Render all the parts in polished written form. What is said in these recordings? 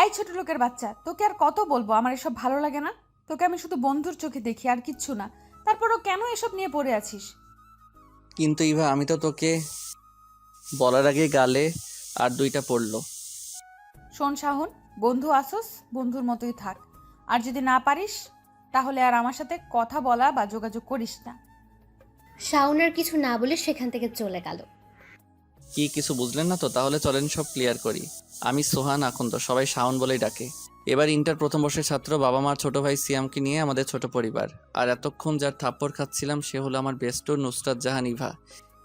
এই ছোট লোকের বাচ্চা, তোকে আর কত বলবো আমার এসব ভালো লাগে না। তোকে আমি শুধু বন্ধুর চোখে দেখি, আর কিচ্ছু না। তারপরও কেন এসব নিয়ে পড়ে আছিস? কিন্তু ইভা আমি তো তোকে বলার আগে গালে আর দুইটা পড়লো। শোন শাহন, বন্ধু আসোস, বন্ধুর মতোই থাক। আর যদি না পারিস তাহলে আর আমার সাথে কথা বলা বা যোগাযোগ করিস না। শাওনের কিছু না বলে সেখান থেকে চলে গেল। কি কিছু বুঝলেন না তো? তাহলে চলেন সব ক্লিয়ার করি। আমি সোহান আখন্দ, সবাই শাওন বলেই ডাকে। এবার ইন্টার প্রথম বর্ষের ছাত্র, বাবা মার ছোট ভাই সিয়ামকে নিয়ে আমাদের ছোট পরিবার। আর এতক্ষণ যার থাপ্পড় খাচ্ছিলাম সে হলো আমার বেস্টর নুসরাত জাহান ইভা।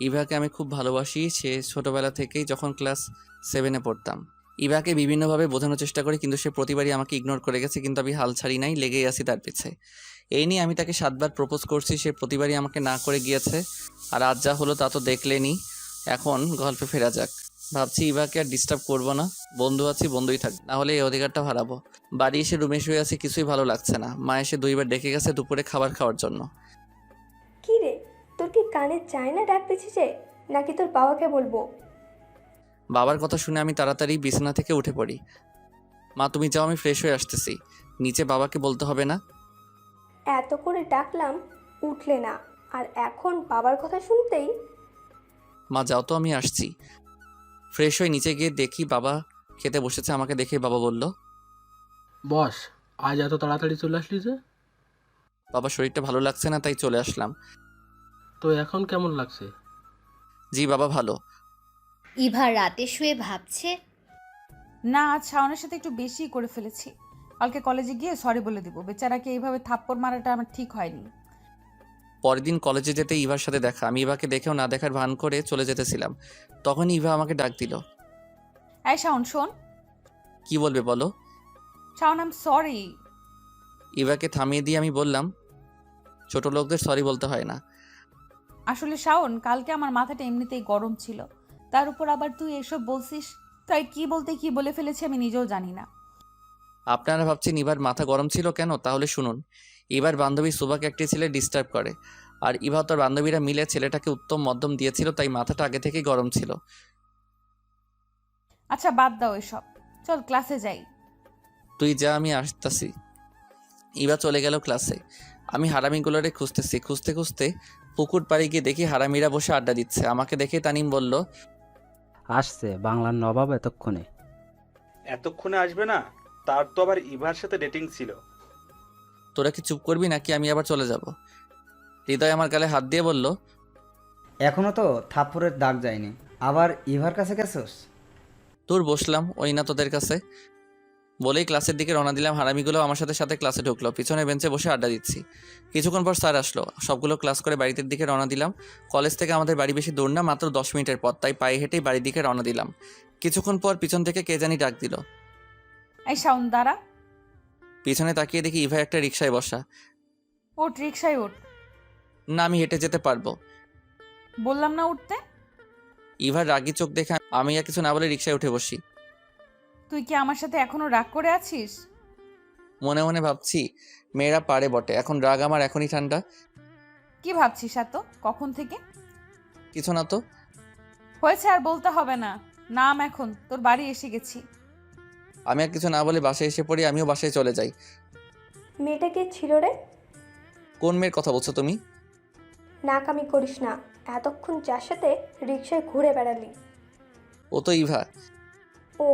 ইভাকে আমি খুব ভালোবাসি, সে ছোটবেলা থেকেই, যখন ক্লাস 7-এ পড়তাম। ইভাকে বিভিন্নভাবে বোঝানোর চেষ্টা করি কিন্তু সে প্রতিবারই আমাকে ইগনোর করে গেছে, কিন্তু আমি হাল ছাড়ি নাই, লেগেই আছি তার পিছে। এই নিয়ে আমি তাকে 7বার প্রপোজ করছি, সে প্রতিবারই আমাকে না করে গিয়েছে। আর আজ যা হলো তা তো দেখলেনি। এখন গল্পে ফেরা যাক। ভাবছি ইভাকে আর ডিস্টার্ব করবো না, বন্ধু আছি বন্ধুই থাক, না হলে এই অধিকারটা হারাবো। বাড়ি এসে রুমে শুয়ে আছি, কিছুই ভালো লাগছে না। মা এসে 2বার ডেকে গেছে দুপুরে খাবার খাওয়ার জন্য। কি রে, তোর কি কানে চায় না ডাক দিচ্ছে, নাকি তোর বাবাকে বলবো? বাবার কথা শুনে আমি তাড়াতাড়ি বিছানা থেকে উঠে পড়ি। মা তুমি যাও, আমি ফ্রেশ হয়ে আসতেছি। নিচে বাবাকে বলতে হবে না? এত করে ডাকলাম, উঠলে না, আর এখন বাবার কথা শুনতেই। মা যাও তো, আমি আসছি। ফ্রেশ হয়ে নিচে গিয়ে দেখি বাবা খেতে বসেছে। আমাকে দেখে বাবা বলল, বস, আজ এত তাড়াতাড়ি চলে আসলি যে? বাবা শরীরটা ভালো লাগছে না তাই চলে আসলাম। তো এখন কেমন লাগছে? জি বাবা ভালো। ইভা রাতে শুয়ে ভাবছে, না, আজ শাওনের সাথে একটু বেশি করে ফেলেছি। কালকে কলেজে গিয়ে সরি বলে দিব। বেচারাকে এইভাবে থাপ্পড় মারাটা আমার ঠিক হয়নি। পরের দিন কলেজে যেতে ইভার সাথে দেখা। আমি ইভাকে দেখেও না দেখার ভান করে চলে যেতেছিলাম, তখন ইভা আমাকে ডাক দিল। এই শাওন শোন। কি বলবে বলো? Shaon, I am sorry. ইভাকে থামিয়ে দিয়ে আমি বললাম, ছোট লোকদের সরি বলতে হয় না। আসলে শাওন, কালকে আমার মাথাটা এমনিতেই গরম ছিল, তার উপর আবার তুই এসব বলছিস, তাই কি বলতে কি বলে ফেলেছি আমি নিজেও জানি না। আপনারা ভাবছেন ইভার মাথা গরম ছিল কেন? তাহলে শুনুন। ইভার বান্ধবী সুবাকে একটি ছেলে ডিস্টার্ব করে, আর ইভা তার বান্ধবীরা মিলে ছেলেটাকে উত্তম মধ্যম দিয়েছিল, তাই মাথাটা আগে থেকেই গরম ছিল। আচ্ছা বাদ দাও এসব, চল ক্লাসে যাই। তুই যা, আমি আসতেছি। ইভা চলে গেল ক্লাসে। আমি হারামিগুলোরে খুঁজতেছি, খুঁজতে খুঁজতে পুকুর পাড়ে গিয়ে দেখি হারামিরা বসে আড্ডা দিচ্ছে। আমাকে দেখে তানিম বলল, আসছে বাংলার নবাব এতক্ষণে। এতক্ষণে আসবে না? তার তো আবার ইভার সাথে ডেটিং ছিল। তোরা কি চুপ করবি নাকি আমি আবার চলে যাব? হৃদয় আমার গালে হাত দিয়ে বলল, এখনো তো থাপ্পড়ের দাগ যায়নি, আবার ইভার কাছে গেছোস? তোর বসলাম ওই না তোদের কাছে। বলেই ক্লাসের দিকে রওনা দিলাম। হারামিগুলো আমার সাথে সাথে ক্লাসে ঢুকলো, পিছনের বেঞ্চে বসে আড্ডা দিচ্ছি। কিছুক্ষণ পর স্যার আসলো, সবগুলো ক্লাস করে বাড়ির দিকে রওনা দিলাম। কলেজ থেকে আমাদের বাড়ি বেশি দূর না, মাত্র 10 মিনিটের পথ, তাই পায়ে হেঁটেই বাড়ির দিকে রওনা দিলাম। কিছুক্ষণ পর পিছন থেকে কে জানি ডাক দিল। এই শাওন দাঁড়া। পিছনে তাকিয়ে দেখি ইভা একটা রিকশায় বসা। ওঠ, রিক্সায় ওঠ। না, আমি হেঁটে যেতে পারবো। বললাম না উঠতে। ইভার রাগি চোখ দেখে আমি আর কিছু না বলে রিকশায় উঠে বসি। তুই কি আমার সাথে এখনো রাগ করে আছিস? মনে মনে ভাবছি, মেয়েরা পারে বটে, এখন রাগ আমার এখনই ঠান্ডা। কি ভাবছিস এত কখন থেকে? কিছু না তো। হয়েছে, আর বলতে হবে না। নাম, এখন তোর বাড়ি এসে গেছি। আমি আর কিছু না বলে বাসায় এসে পড়ি, আমিও বাসায় চলে যাই। মেয়েটা কে ছিল রে? কোন মেয়ের কথা বলছো তুমি? নাকামি করিস না, এতক্ষণ যার সাথে রিক্সায় ঘুরে বেড়ালি। ও তো ইভা। ও,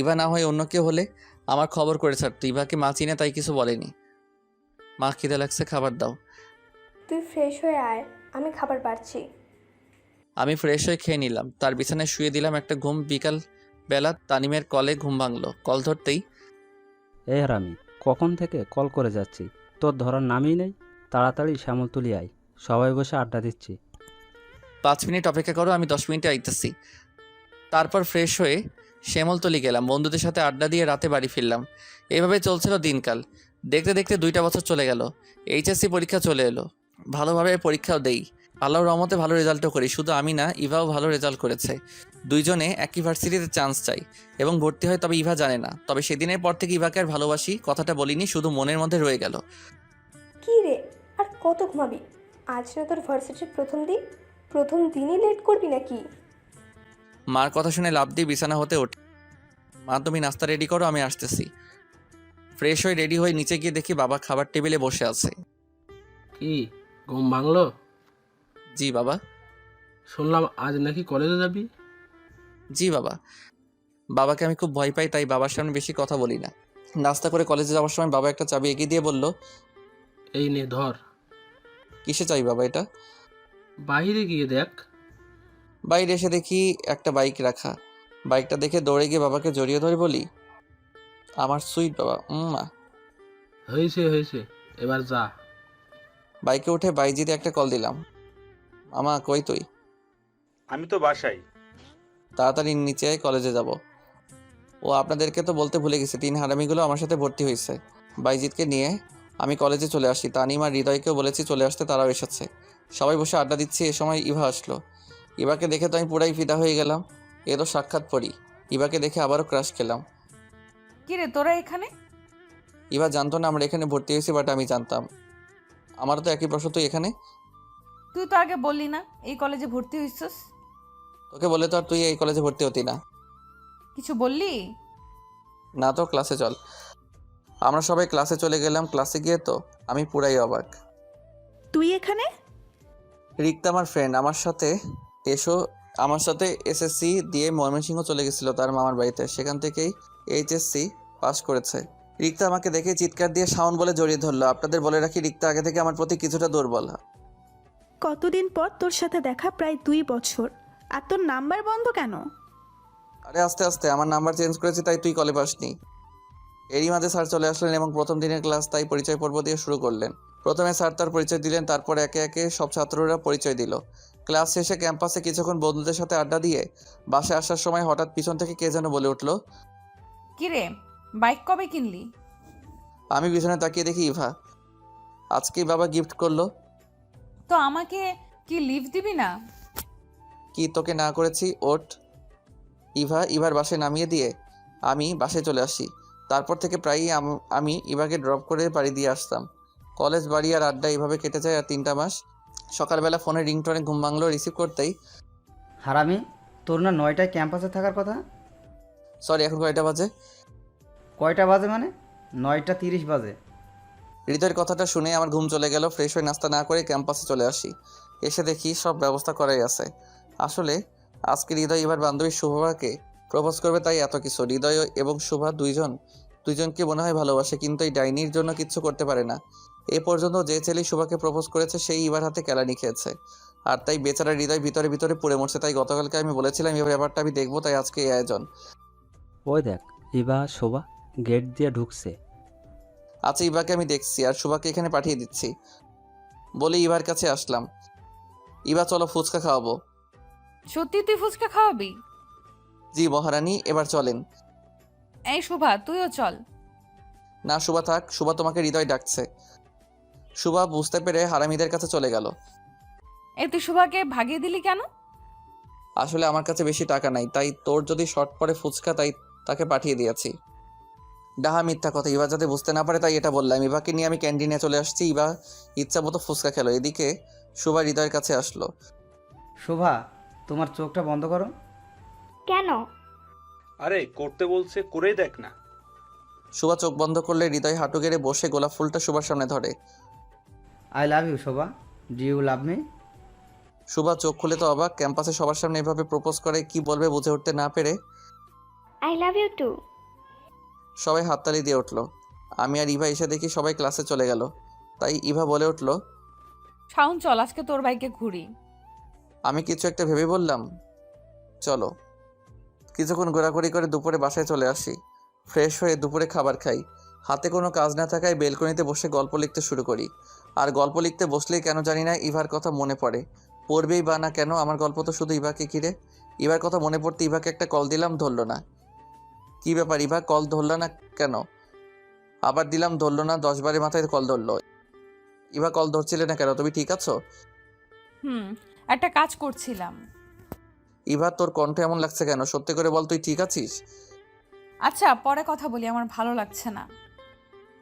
ইভা না হয়ে অন্য কেউ হলে আমার খবর করে ছাড়তো। ইভাকে মা চিনে তাই কিছু বলেনি। মা খিদে লাগছে, খাবার দাও। তুই ফ্রেশ হয়ে আয়, আমি খাবার পাচ্ছি। আমি ফ্রেশ হয়ে খেয়ে নিলাম, তার বিছানায় শুয়ে দিলাম একটা ঘুম। বিকাল বেলা তানিমের কলে ঘুম ভাঙলো। কল ধরতেই, এই হারামি, কখন থেকে কল করে যাচ্ছি, তোর ধরার নামই নেই। তাড়াতাড়ি শ্যামলতলি আয়, সবাই বসে আড্ডা দিচ্ছি। 5 মিনিট অপেক্ষা করো, আমি 10 মিনিটে আইতেছি। তারপর ফ্রেশ হয়ে শ্যামলতলি গেলাম, বন্ধুদের সাথে আড্ডা দিয়ে রাতে বাড়ি ফিরলাম। এভাবে চলছিল দিনকাল। দেখতে দেখতে 2টা বছর চলে গেল। এইচএসসি পরীক্ষা চলে এলো, ভালোভাবে পরীক্ষাও দেই। আল্লাহর রহমতে ভালো রেজাল্টও করি। শুধু আমি না, ইভাও ভালো রেজাল্ট করেছে। দুইজনে একই ভার্সিটিতে চান্স চাই এবং ভর্তি হয়, তবে ইভা জানে না। তবে সেদিনের পর থেকে ইভাকে আর ভালোবাসি কথাটা বলিনি, শুধু মনের মধ্যে রয়ে গেল। কি রে, আর কত ঘুমাবি? আজ না তোর ভার্সিটির প্রথম দিন, প্রথম দিনই লেট করবি নাকি? মার কথা শুনে লাফ দিয়ে বিছানা হতে ওঠে। মা তুমি নাস্তা রেডি করো, আমি আসতেছি। ফ্রেশ হয়ে রেডি হয়ে নিচে গিয়ে দেখি বাবা খাবার টেবিলে বসে আছে। কি ঘুম ভাঙলো? জি বাবা। শুনলাম আজ নাকি কলেজে যাবি। জি বাবা। বাবাকে আমি খুব ভয় পাই, তাই বাবার সামনে বেশি কথা বলি না। নাস্তা করে কলেজে যাওয়ার সময় বাবা একটা চাবি এগিয়ে দিয়ে বলল, এই নে ধর। কিসে চাই বাবা এটা? বাইরে গিয়ে দেখ। বাইরে এসে দেখি একটা বাইক রাখা। বাইকটা দেখে দৌড়ে গিয়ে বাবাকে জড়িয়ে ধরে বলি, আমার সুইট বাবা। হয়েছে হয়েছে, এবার যা। বাইকে উঠে বাইজিতে একটা কল দিলাম। মামা কই তুই? আমি তো বাসায়। তাড়াতাড়ি নিচে আয়, কলেজে যাব। ও আপনাদেরকে তো বলতে ভুলে গেছি, 3 হারামিগুলো আমার সাথে ভর্তি হয়েছে। বাইজিৎকে নিয়ে আমি কলেজে চলে আসি। তানিম আর হৃদয়কেও বলেছি চলে আসতে, তারাও এসেছে। সবাই বসে আড্ডা দিচ্ছি, এ সময় ইভা আসলো। ইভাকে দেখে তো আমি পুরাই ফিদা হয়ে গেলাম। এ তো সাক্ষাৎ পড়ি। ইভাকে দেখে আবারও ক্রাশ খেলাম। কিরে তোরা এখানে? ইভা জানতো না আমরা এখানে ভর্তি হয়েছি, বাট আমি জানতাম। আমারও তো একই প্রশ্ন, তুই এখানে? তুই তো আগে বললি না এই কলেজে ভর্তি হইছস। তোকে বলে তো আর তুই এই কলেজে ভর্তি হতি না। কিছু বললি? না তো, ক্লাসে চল। আমরা সবাই ক্লাসে চলে গেলাম। ক্লাসে গিয়ে তো আমি পুরাই অবাক। তুই এখানে? রিক্তা আমার ফ্রেন্ড, আমার সাথে এসএসসি দিয়ে ময়মনসিংহ চলে গেছিল তার মামার বাড়িতে। সেখান থেকেই এইচএসসি পাস করেছে। রিক্তা আমাকে দেখে চিৎকার দিয়ে শাওন বলে জড়িয়ে ধরলো। আপনাদের বলে রাখি, রিক্তা আগে থেকে আমার প্রতি কিছুটা দুর্বল। কতদিন পর তোর সাথে দেখা, প্রায় 2 বছর। আর তোর নাম্বার বন্ধ কেন? আরে আস্তে আস্তে, আমার নাম্বার চেঞ্জ করেছি, তাই তুই কলে পাসনি। এরই মাঝে স্যার চলে আসলেন এবং প্রথম দিনের ক্লাস তাই পরিচয় পর্ব দিয়ে শুরু করলেন। প্রথমে স্যার তার পরিচয় দিলেন, তারপর একে একে সব ছাত্ররা পরিচয় দিল। ক্লাস শেষে ক্যাম্পাসে কিছুক্ষণ বন্ধুদের সাথে আড্ডা দিয়ে বাসায় আসার সময় হঠাৎ পিছন থেকে কে যেন বলে উঠল, কিরে বাইক কবে কিনলি? আমি পিছনে তাকিয়ে দেখি ইভা। আজকেই বাবা গিফট করলো। তো আমাকে কি লিফট দিবি না? কি তোকে না করেছি? ওঠ। ইভার বাসায় নামিয়ে দিয়ে আমি বাসায় চলে আসি। তারপর থেকে প্রায়ই আমি ইভাকে ড্রপ করে বাড়ি দিয়ে আসতাম। কলেজ, বাড়ি আর আড্ডা এইভাবে কেটে যায় আর 3টা মাস। সকালবেলা ফোনে রিংটোনে ঘুম ভাঙলো। রিসিভ করতেই, হারামি, তোর না 9টায় ক্যাম্পাসে থাকার কথা? সরি এখন কয়টা বাজে? কয়টা বাজে মানে? 9টা 30 বাজে। হৃদয়ের কথাটা শুনে আমার ঘুম চলে গেল। ফ্রেশ হয়ে নাস্তা না করে ক্যাম্পাসে চলে আসি। এসে দেখি সব ব্যবস্থা করাই আছে। আসলে আজকে হৃদয় এবার বান্ধবী শুভাকে প্রপোজ করবে, তাই এত কিছু। হৃদয় এবং শুভা দুইজনকে মনে হয় ভালোবাসে, কিন্তু এই ডাইনির জন্য কিচ্ছু করতে পারে না। এ পর্যন্ত যে ছেলে শুভাকে প্রপোজ করেছে সেই এবার হাতে কেলানি খেয়েছে, আর তাই বেচারা হৃদয় ভিতরে ভিতরে পুড়ে মরছে। তাই গতকালকে আমি বলেছিলাম এই ব্যাপারটা আমি দেখবো, তাই আজকে এই আয়োজন। ওই দেখ, ইভা শোভা গেট দিয়ে ঢুকছে। আচ্ছা, ইভাকে আমি দেখছি আর শুভাকে এখানে পাঠিয়ে দিচ্ছি বলে ইভার কাছে আসলাম। ইভা চলো ফুচকা খাওয়াবো। সত্যি তুই ফুচকা খাওয়াবি? জি মহারানী, এবার চলেন। এই শোভা তুইও চল। না শুভা থাক, শুভা তোমাকে হৃদয় ডাকছে। শুভা বুঝতে পেরে হারামিদের কাছে চলে গেল। এই তুই শোভাকে ভাগিয়ে দিলি কেন? আসলে আমার কাছে বেশি টাকা নাই, তাই তোর যদি শর্ট পড়ে ফুচকা, তাই তাকে পাঠিয়ে দিয়েছি। ডাহা মিথ্যা কথা, ইভা যাতে বুঝতে না পারে তাই এটা বললাম। ইভাকে নিয়ে আমি ক্যান্টিনে চলে আসছি। ইভা ইচ্ছা মতো ফুচকা খেলো। এদিকে শুভা হৃদয়ের কাছে আসলো। শোভা, তোমার চোখটা বন্ধ করো। কেন? আরে করতে বলছে, করেই দেখ না। শুভা চোখ বন্ধ করলে হৃদয় হাঁটু গেড়ে বসে গোলাপ ফুলটা শুভার সামনে ধরে। I love you Shobha, do you love me? Shubha চোখ খুলে তো অবাক। ক্যাম্পাসে সবার সামনে এভাবে প্রপোজ করে, কি বলবে বুঝে উঠতে না পেরে আই লাভ ইউ টু। সবাই হাততালি দিয়ে উঠলো। আমি আর ইভা এসে দেখি সবাই ক্লাসে চলে গেল। তাই ইভা বলে উঠলো, শাওন চল আজকে তোর বাইকে ঘুরি। আমি কিছু একটা ভেবে বললাম, চলো। কিছুক্ষণ ঘোরাঘুরি করে দুপুরে বাসায় চলে আসি। ফ্রেশ হয়ে দুপুরে খাবার খাই। হাতে কোনো কাজ না থাকায় বেলকনিতে বসে গল্প লিখতে শুরু করি। আর গল্প লিখতে বসলেই কেন জানি না ইভার কথা মনে পড়ে। পড়বেই বা না কেন, আমার গল্প তো শুধু ইভাকে ঘিরে। ইভার কথা মনে পড়তে ইভাকে একটা কল দিলাম, ধরলো না। কি ব্যাপার ইভা, কল ধরলো না কেন? আবার দিলাম, ধরলো না। 10 বারের মাথায় কল ধরলো। ইভা কল ধরছিলে না কেন? তুমি ঠিক আছো? একটা কাজ করছিলাম। ইভা তোর কণ্ঠ এমন লাগছে কেন? সত্যি করে বল, তুই ঠিক আছিস? আচ্ছা পরে কথা বলি, আমার ভালো লাগছে না।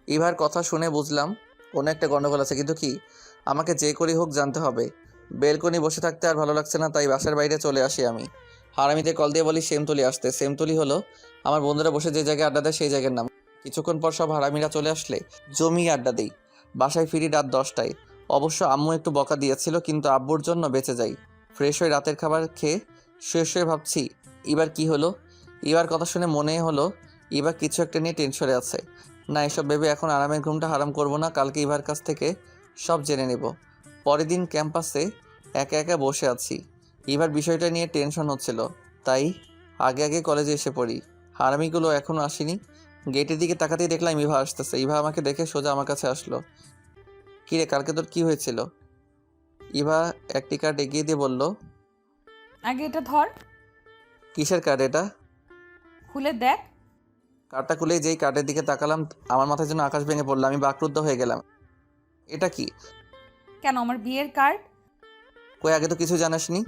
ইভার কথা শুনে বুঝলাম কোনো একটা গন্ডগোল আছে, কিন্তু কি? আমাকে যে করেই হোক জানতে হবে। বেলকনি বসে থাকতে আর ভালো লাগছে না, তাই বাসার বাইরে চলে আসি আমি। হারামিতে কল দিয়ে বলি সেমতলি আসতে। সেমতলি হলো আমার বন্ধুরা বসে যে জায়গায় আড্ডা দেয় সেই জায়গার নাম। কিছুক্ষণ পর সব হারামিরা চলে আসলে জমিয়ে আড্ডা দেই। বাসায় ফিরি রাত 10টায়। অবশ্য আম্মু একটু বকা দিয়েছিল, কিন্তু আব্বুর জন্য বেঁচে যাই। ফ্রেশ হয়ে রাতের খাবার খেয়ে শুয়ে ভাবছি এবার কি হলো। এবার কথা শুনে মনে হলো এবার কিছু একটা নিয়ে টেনশনে আছে। না, এসব ভেবে এখন আরামের ঘুমটা হারাম করব না। কালকে ইভার কাছ থেকে সব জেনে নেব। পরের দিন ক্যাম্পাসে একা একা বসে আছি। ইভার বিষয়টা নিয়ে টেনশন হচ্ছিল, তাই আগে কলেজে এসে পড়ি। হারামিগুলো এখনও আসেনি। গেটের দিকে তাকাতেই দেখলাম ইভা আসতেছে। ইভা আমাকে দেখে সোজা আমার কাছে আসলো। কিরে, কালকে তোর কি হয়েছিল? ইভা একটি কার্ড এগিয়ে দিয়ে বলল, আগে এটা ধর, কিসের কার্ড এটা? খুলে দেখ। কার্ডটা খুলেই যেই কার্ডের দিকে তাকালাম, আমার মাথায় যেন আকাশ ভেঙে পড়লো। আমি বাকরুদ্ধ হয়ে গেলাম। এটা কি? কেন, আমার বিয়ের কার্ড। কই, আগে তো কিছু জানাসনি।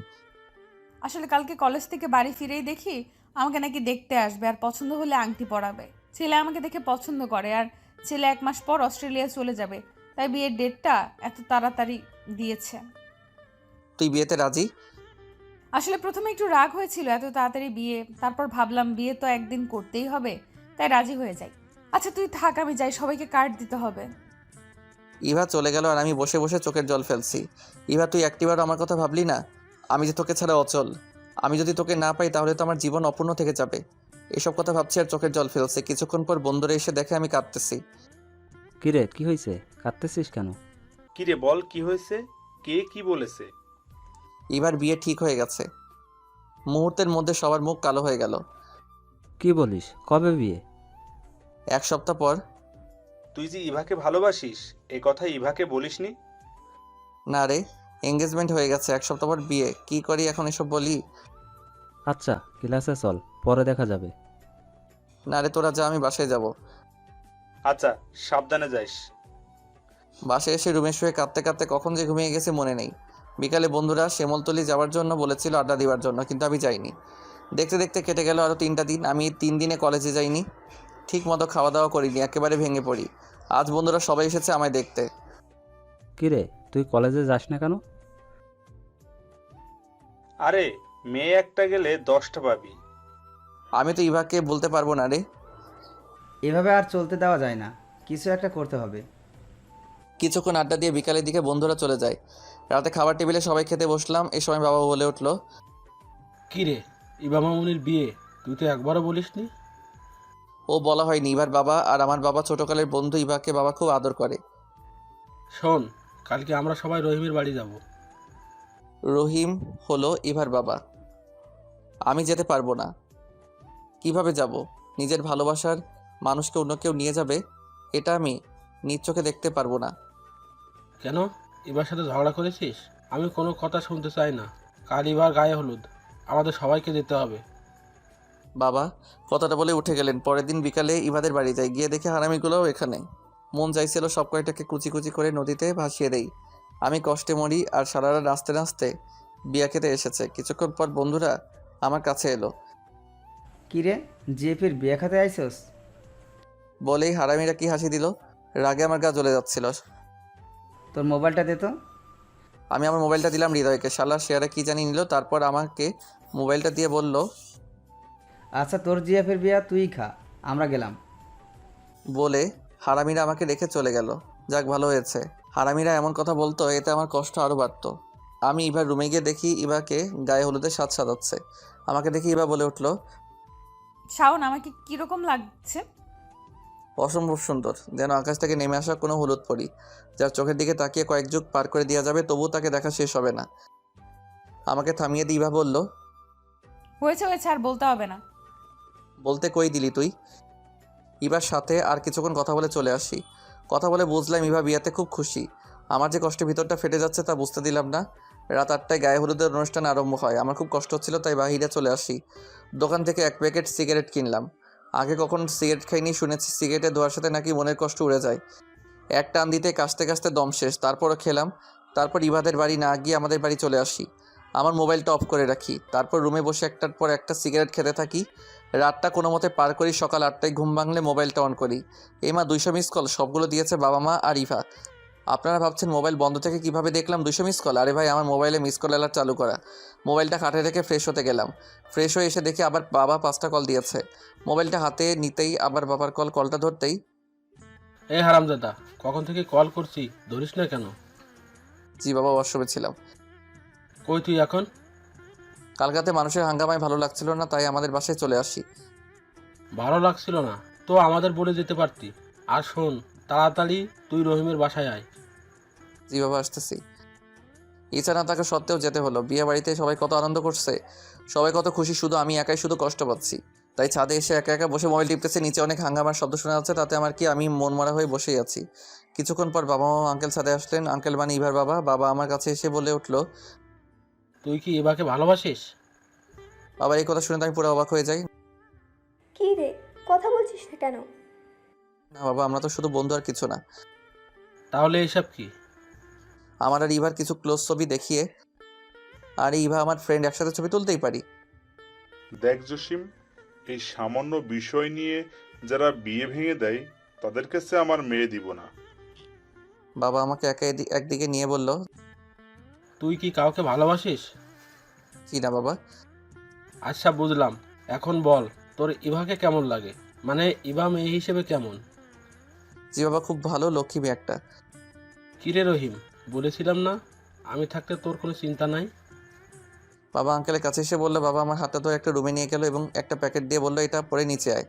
আসলে কালকে কলেজ থেকে বাড়ি ফিরেই দেখি আমাকে নাকি দেখতে আসবে, আর পছন্দ হলে আংটি পরাবে। ছেলে আমাকে দেখে পছন্দ করে, আর ছেলে 1 মাস পর অস্ট্রেলিয়া চলে যাবে, তাই বিয়ের ডেটটা এত তাড়াতাড়ি দিয়েছে। তুই বিয়েতে রাজি? আসলে প্রথমে একটু রাগ হয়েছিল এত তাড়াতাড়ি বিয়ে, তারপর ভাবলাম বিয়ে তো একদিন করতেই হবে, তাই রাজি হয়ে যাই। আচ্ছা তুই থাক, আমি যাই, সবাইকে কার্ড দিতে হবে। ইভা চলে গেল আর আমি বসে বসে চোখের জল ফেলছি। ইভা, তুই একটিবার আমার কথা ভাবলি না? আমি যে তোকে ছাড়া অচল। আমি যদি তোকে না পাই তাহলে তো আমার জীবন অপূর্ণ থেকে যাবে। এসব কথা ভাবছি আর চোখের জল ফেলছি। কিছুক্ষণ পর বন্ধুরা এসে দেখে আমি কাঁদতেছি। কিরে, কি হয়েছে? কাঁদতেছিস কেন? কিরে বল, কি হয়েছে? কে কি বলেছে? ইভার বিয়ে ঠিক হয়ে গেছে। মুহূর্তের মধ্যে সবার মুখ কালো হয়ে গেল। কি বলিস? কবে বিয়ে? 1 সপ্তাহ পর। তুই যে ইভাকে ভালোবাসিস এ কথা ইভাকে বলিসনি? না রে, এঙ্গেজমেন্ট হয়ে গেছে। 1 সপ্তাহ পর বিয়ে। কি করি এখন এসব বলি? আচ্ছা, ক্লাসে চল, পরে দেখা যাবে। না রে, তোরা যা, আমি বাসায় যাব। আচ্ছা, সাবধানে যাইস। বাসায় এসে রুমে শুয়ে কাঁদতে কাঁদতে কখন যে ঘুমিয়ে গেছে মনে নেই। বিকালে বন্ধুরা শ্যামলতলি যাওয়ার জন্য বলেছিল, আড্ডা দেওয়ার জন্য, কিন্তু আমি যাইনি। দেখতে দেখতে কেটে গেল আরও 3টা দিন। আমি 3 দিনে কলেজে যাইনি, ঠিক মতো খাওয়া দাওয়া করিনি, একেবারে ভেঙে পড়ি। আজ বন্ধুরা সবাই এসেছে আমায় দেখতে। কিরে, তুই কলেজে যাস না কেন? আরে মেয়ে একটা গেলে 10টা পাবি। আমি তো ইভাকে বলতে পারবো না রে। এভাবে আর চলতে দেওয়া যায় না, কিছু একটা করতে হবে। কিছুক্ষণ আড্ডা দিয়ে বিকালের দিকে বন্ধুরা চলে যায়। রাতে খাবার টেবিলে সবাই খেতে বসলাম। এই সময় বাবা বলে উঠলো, কি রে, ইবা মামুনির বিয়ে তুই তো একবারও বলিসনি। ও বলা হয়নি। ইভার বাবা আর আমার বাবা ছোটকালের বন্ধু। ইভাকে বাবা খুব আদর করে। শোন, কালকে আমরা সবাই রহিমের বাড়ি যাব। রহিম হলো ইভার বাবা। আমি যেতে পারবো না। কিভাবে যাব? নিজের ভালোবাসার মানুষকে অন্য কেউ নিয়ে যাবে, এটা আমি নিজ চোখে দেখতে পারবো না। কেন, ইবার সাথে ঝগড়া করেছিস? আমি কোনো কথা শুনতে চাই না। কাল ইবার গায়ে হলুদ, আমাদের সবাইকে যেতে হবে। বাবা কথাটা বলে উঠে গেলেন। পরের দিন বিকালে ইভাদের বাড়ি যাই। গিয়ে দেখে হারামিগুলোও এখানে। মন চাইছিল সব কয়টাকে কুচি কুচি করে নদীতে ভাসিয়ে দেই। আমি কষ্টে মরি, আর সারা রাত নাচতে নাচতে বিয়া খেতে এসেছে। কিছুক্ষণ পর বন্ধুরা আমার কাছে এলো। কিরে, জিএপির বিয়ে খাতে আইসস? বলেই হারামিরা কি হাসি দিল। রাগে আমার গা জ্বলে যাচ্ছিল। তোর মোবাইলটা দে তো। আমি আমার মোবাইলটা দিলাম হৃদয়কে। শালা শেয়ারে কি জানি নিল, তারপর আমাকে মোবাইলটা দিয়ে বলল, আচ্ছা, তোর জিএফের বিয়া তুই খা, আমরা গেলাম। বলে হারামিরা আমাকে রেখে চলে গেল। যাক, ভালো হয়েছে। হারামিরা এমন কথা বলতো, এতে আমার কষ্ট আরও বাড়তো। আমি ইভার রুমে গিয়ে দেখি ইভাকে গায়ে হলুদের সাজ সাজাচ্ছে। আমাকে দেখি ইভা বলে উঠল, শাওন, আমাকে কিরকম লাগছে? অসম্ভব সুন্দর, যেন আকাশ থেকে নেমে আসা কোনো হলুদ পরি, যার চোখের দিকে তাকিয়ে কয়েক যুগ পার করে দেওয়া যাবে, তবুও তাকে দেখা শেষ হবে না। আমাকে থামিয়ে দিয়ে ইভা বলল, হয়েছে হয়েছে, আর বলতে হবে না। বলতে কই দিলি তুই? ইভার সাথে আর কিছুক্ষণ কথা বলে চলে আসি। কথা বলে বুঝলাম ইভা বিয়াতে খুব খুশি। আমার যে কষ্টে ভিতরটা ফেটে যাচ্ছে তা বুঝতে দিলাম না। রাত 8টায় গায়ে হলুদের অনুষ্ঠান আরম্ভ হয়। আমার খুব কষ্ট হচ্ছিল, তাই বাহিরে চলে আসি। দোকান থেকে 1 প্যাকেট সিগারেট কিনলাম। আগে কখনো সিগারেট খাইনি, শুনেছি সিগারেটের ধোঁয়ার সাথে নাকি মনের কষ্ট উড়ে যায়। এক টান দিতে কাশতে কাশতে দম শেষ। তারপরও খেলাম। তারপর ইভাদের বাড়ি না গিয়ে আমাদের বাড়ি চলে আসি। আমার মোবাইলটা অফ করে রাখি। তারপর রুমে বসে একটার পর একটা সিগারেট খেতে থাকি। রাতটা কোনো মতে পার করি। সকাল 8টায় ঘুম ভাঙলে মোবাইলটা অন করি। মা 200 মিস কল, সবগুলো দিয়েছে বাবা মা আর ইভা। আপনারা ভাবছেন মোবাইল বন্ধ থেকে কিভাবে দেখলাম 200 মিস কল? আরে ভাই, আমার মোবাইলে মিস কল অ্যালার্ট চালু করা। মোবাইলটা খাটে রেখে ফ্রেশ হতে গেলাম। ফ্রেশ হয়ে এসে দেখি আবার বাবা 5টা কল দিয়েছে। মোবাইলটা হাতে নিতেই আবার বাবার কলটা ধরতেই, এই হারামজাদা, কখন থেকে কল করছি, ধরিস না কেন? জি বাবা, ওয়াশরুমে ছিলাম। কই তুই এখন? কালকাতে মানুষের হাঙ্গামায় ভালো লাগছিল না, তাই আমাদের বাসায় চলে আসি। ভালো লাগছিল না তো আমাদের বলে যেতে পারতি। আর শোন, তাড়াতাড়ি তুই রহিমের বাসায় আয়। জি বাবা, আসতেছি। ইচ্ছা না থাকা সত্ত্বেও যেতে হলো। বিয়ে বাড়িতে সবাই কত আনন্দ করছে, সবাই কত খুশি, শুধু আমি একাই শুধু কষ্ট পাচ্ছি। তাই ছাদে এসে একা একা বসে মোবাইল টিপতেছে। নিচে অনেক হাঙ্গামার শব্দ শোনা যাচ্ছে, তাতে আমার কি, আমি মন মরা হয়ে বসেই আছি। কিছুক্ষণ পর বাবা মা আঙ্কেল ছাদে আসলেন। আঙ্কেল মানে ইভার বাবা। বাবা আমার কাছে এসে বলে উঠলো, তুই কি এবাকে ভালোবাসিস? বাবার এই কথা শুনে তো আমি পুরো অবাক হয়ে যাই। কি রে, কথা বলছিস না কেন? না বাবা, আমরা তো শুধু বন্ধু আর কিছু না। তাহলে এসব কি? আমার আর ইভার কিছু ক্লোজ ছবি দেখিয়ে, আর ইভা আমার ফ্রেন্ড, একসাথে ছবি তুলতেই পারি। দেখ জসিম, এই সামান্য বিষয় নিয়ে যারা বিয়ে ভেঙে দেয় তাদের কাছে আমার মেয়ে দিব না। বাবা আমাকে একদিকে নিয়ে বলল, তুই কি কাউকে ভালোবাসিস? জি না বাবা। আচ্ছা বুঝলাম, এখন বল তোর ইভাকে কেমন লাগে, মানে ইভা মেয়ে হিসেবে কেমন? জি বাবা, খুব ভালো, লক্ষ্মী মেয়ে একটা। কিরে রহিম, বলেছিলাম না আমি থাকতে তোর কোনো চিন্তা নাই? বাবা আঙ্কেলের কাছে এসে বললো, বাবা আমার হাতটা ধরে একটা রুমে নিয়ে গেল এবং একটা প্যাকেট দিয়ে বললো, এটা পরে নিচে আয়।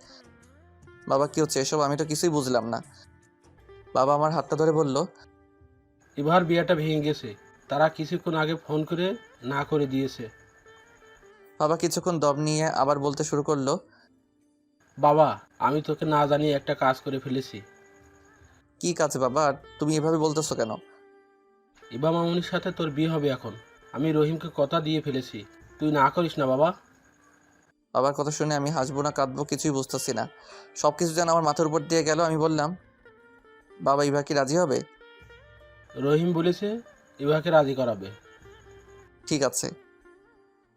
বাবা কি হচ্ছে এসব? আমি তো কিছুই বুঝলাম না। বাবা আমার হাতটা ধরে বলল, ইভার বিয়েটা ভেঙে গেছে, তারা কিছুক্ষণ আগে ফোন করে না করে দিয়েছে। বাবা কিছুক্ষণ দম নিয়ে আবার বলতে শুরু করলো, বাবা, আমি তোকে না জানিয়ে একটা কাজ করে ফেলেছি। কি কাছে বাবা? আর তুমি এভাবে বলতেছো কেন? ইভা মামুনির সাথে তোর বিয়ে হবে এখন। আমি রহিমকে কথা দিয়ে ফেলেছি, তুই না করিস না বাবা? বাবার কথা শুনে আমি হাসবো না কাঁদবো কিছুই বুঝতেছি না। সব কিছু যেন আমার মাথার উপর দিয়ে গেল। আমি বললাম, বাবা ইভা কি রাজি হবে? রহিম বলেছে ইভাকে রাজি করাবে। ঠিক আছে।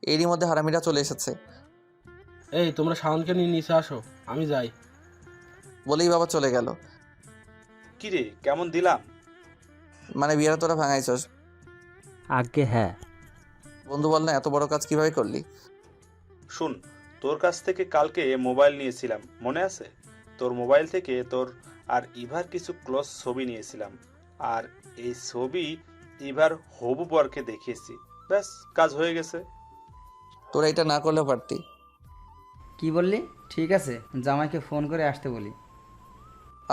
এরই মধ্যে হারামিরা চলে এসেছে। এই তোমরা শাওনকে নিয়ে নিচে আসো, আমি যাই। বলেই বাবা চলে গেল। কি রে, কেমন দিলাম? মানে বিয়েটা তোরা ভাঙাইছস? আজ্ঞে হ্যাঁ। বন্ধু বল না, এত বড় কাজ কিভাবে করলি? শুন, তোর কাছ থেকে কালকে মোবাইল নিয়েছিলাম, মনে আছে? তোর মোবাইল থেকে তোর আর ইভার কিছু ক্লোজ ছবি নিয়েছিলাম, আর এই ছবি ইভার হবু বরকে দেখিয়েছি। ব্যাস, কাজ হয়ে গেছে। তোরা এটা না করলেও পারতি। কি বললি? ঠিক আছে, জামাইকে ফোন করে আসতে বলি।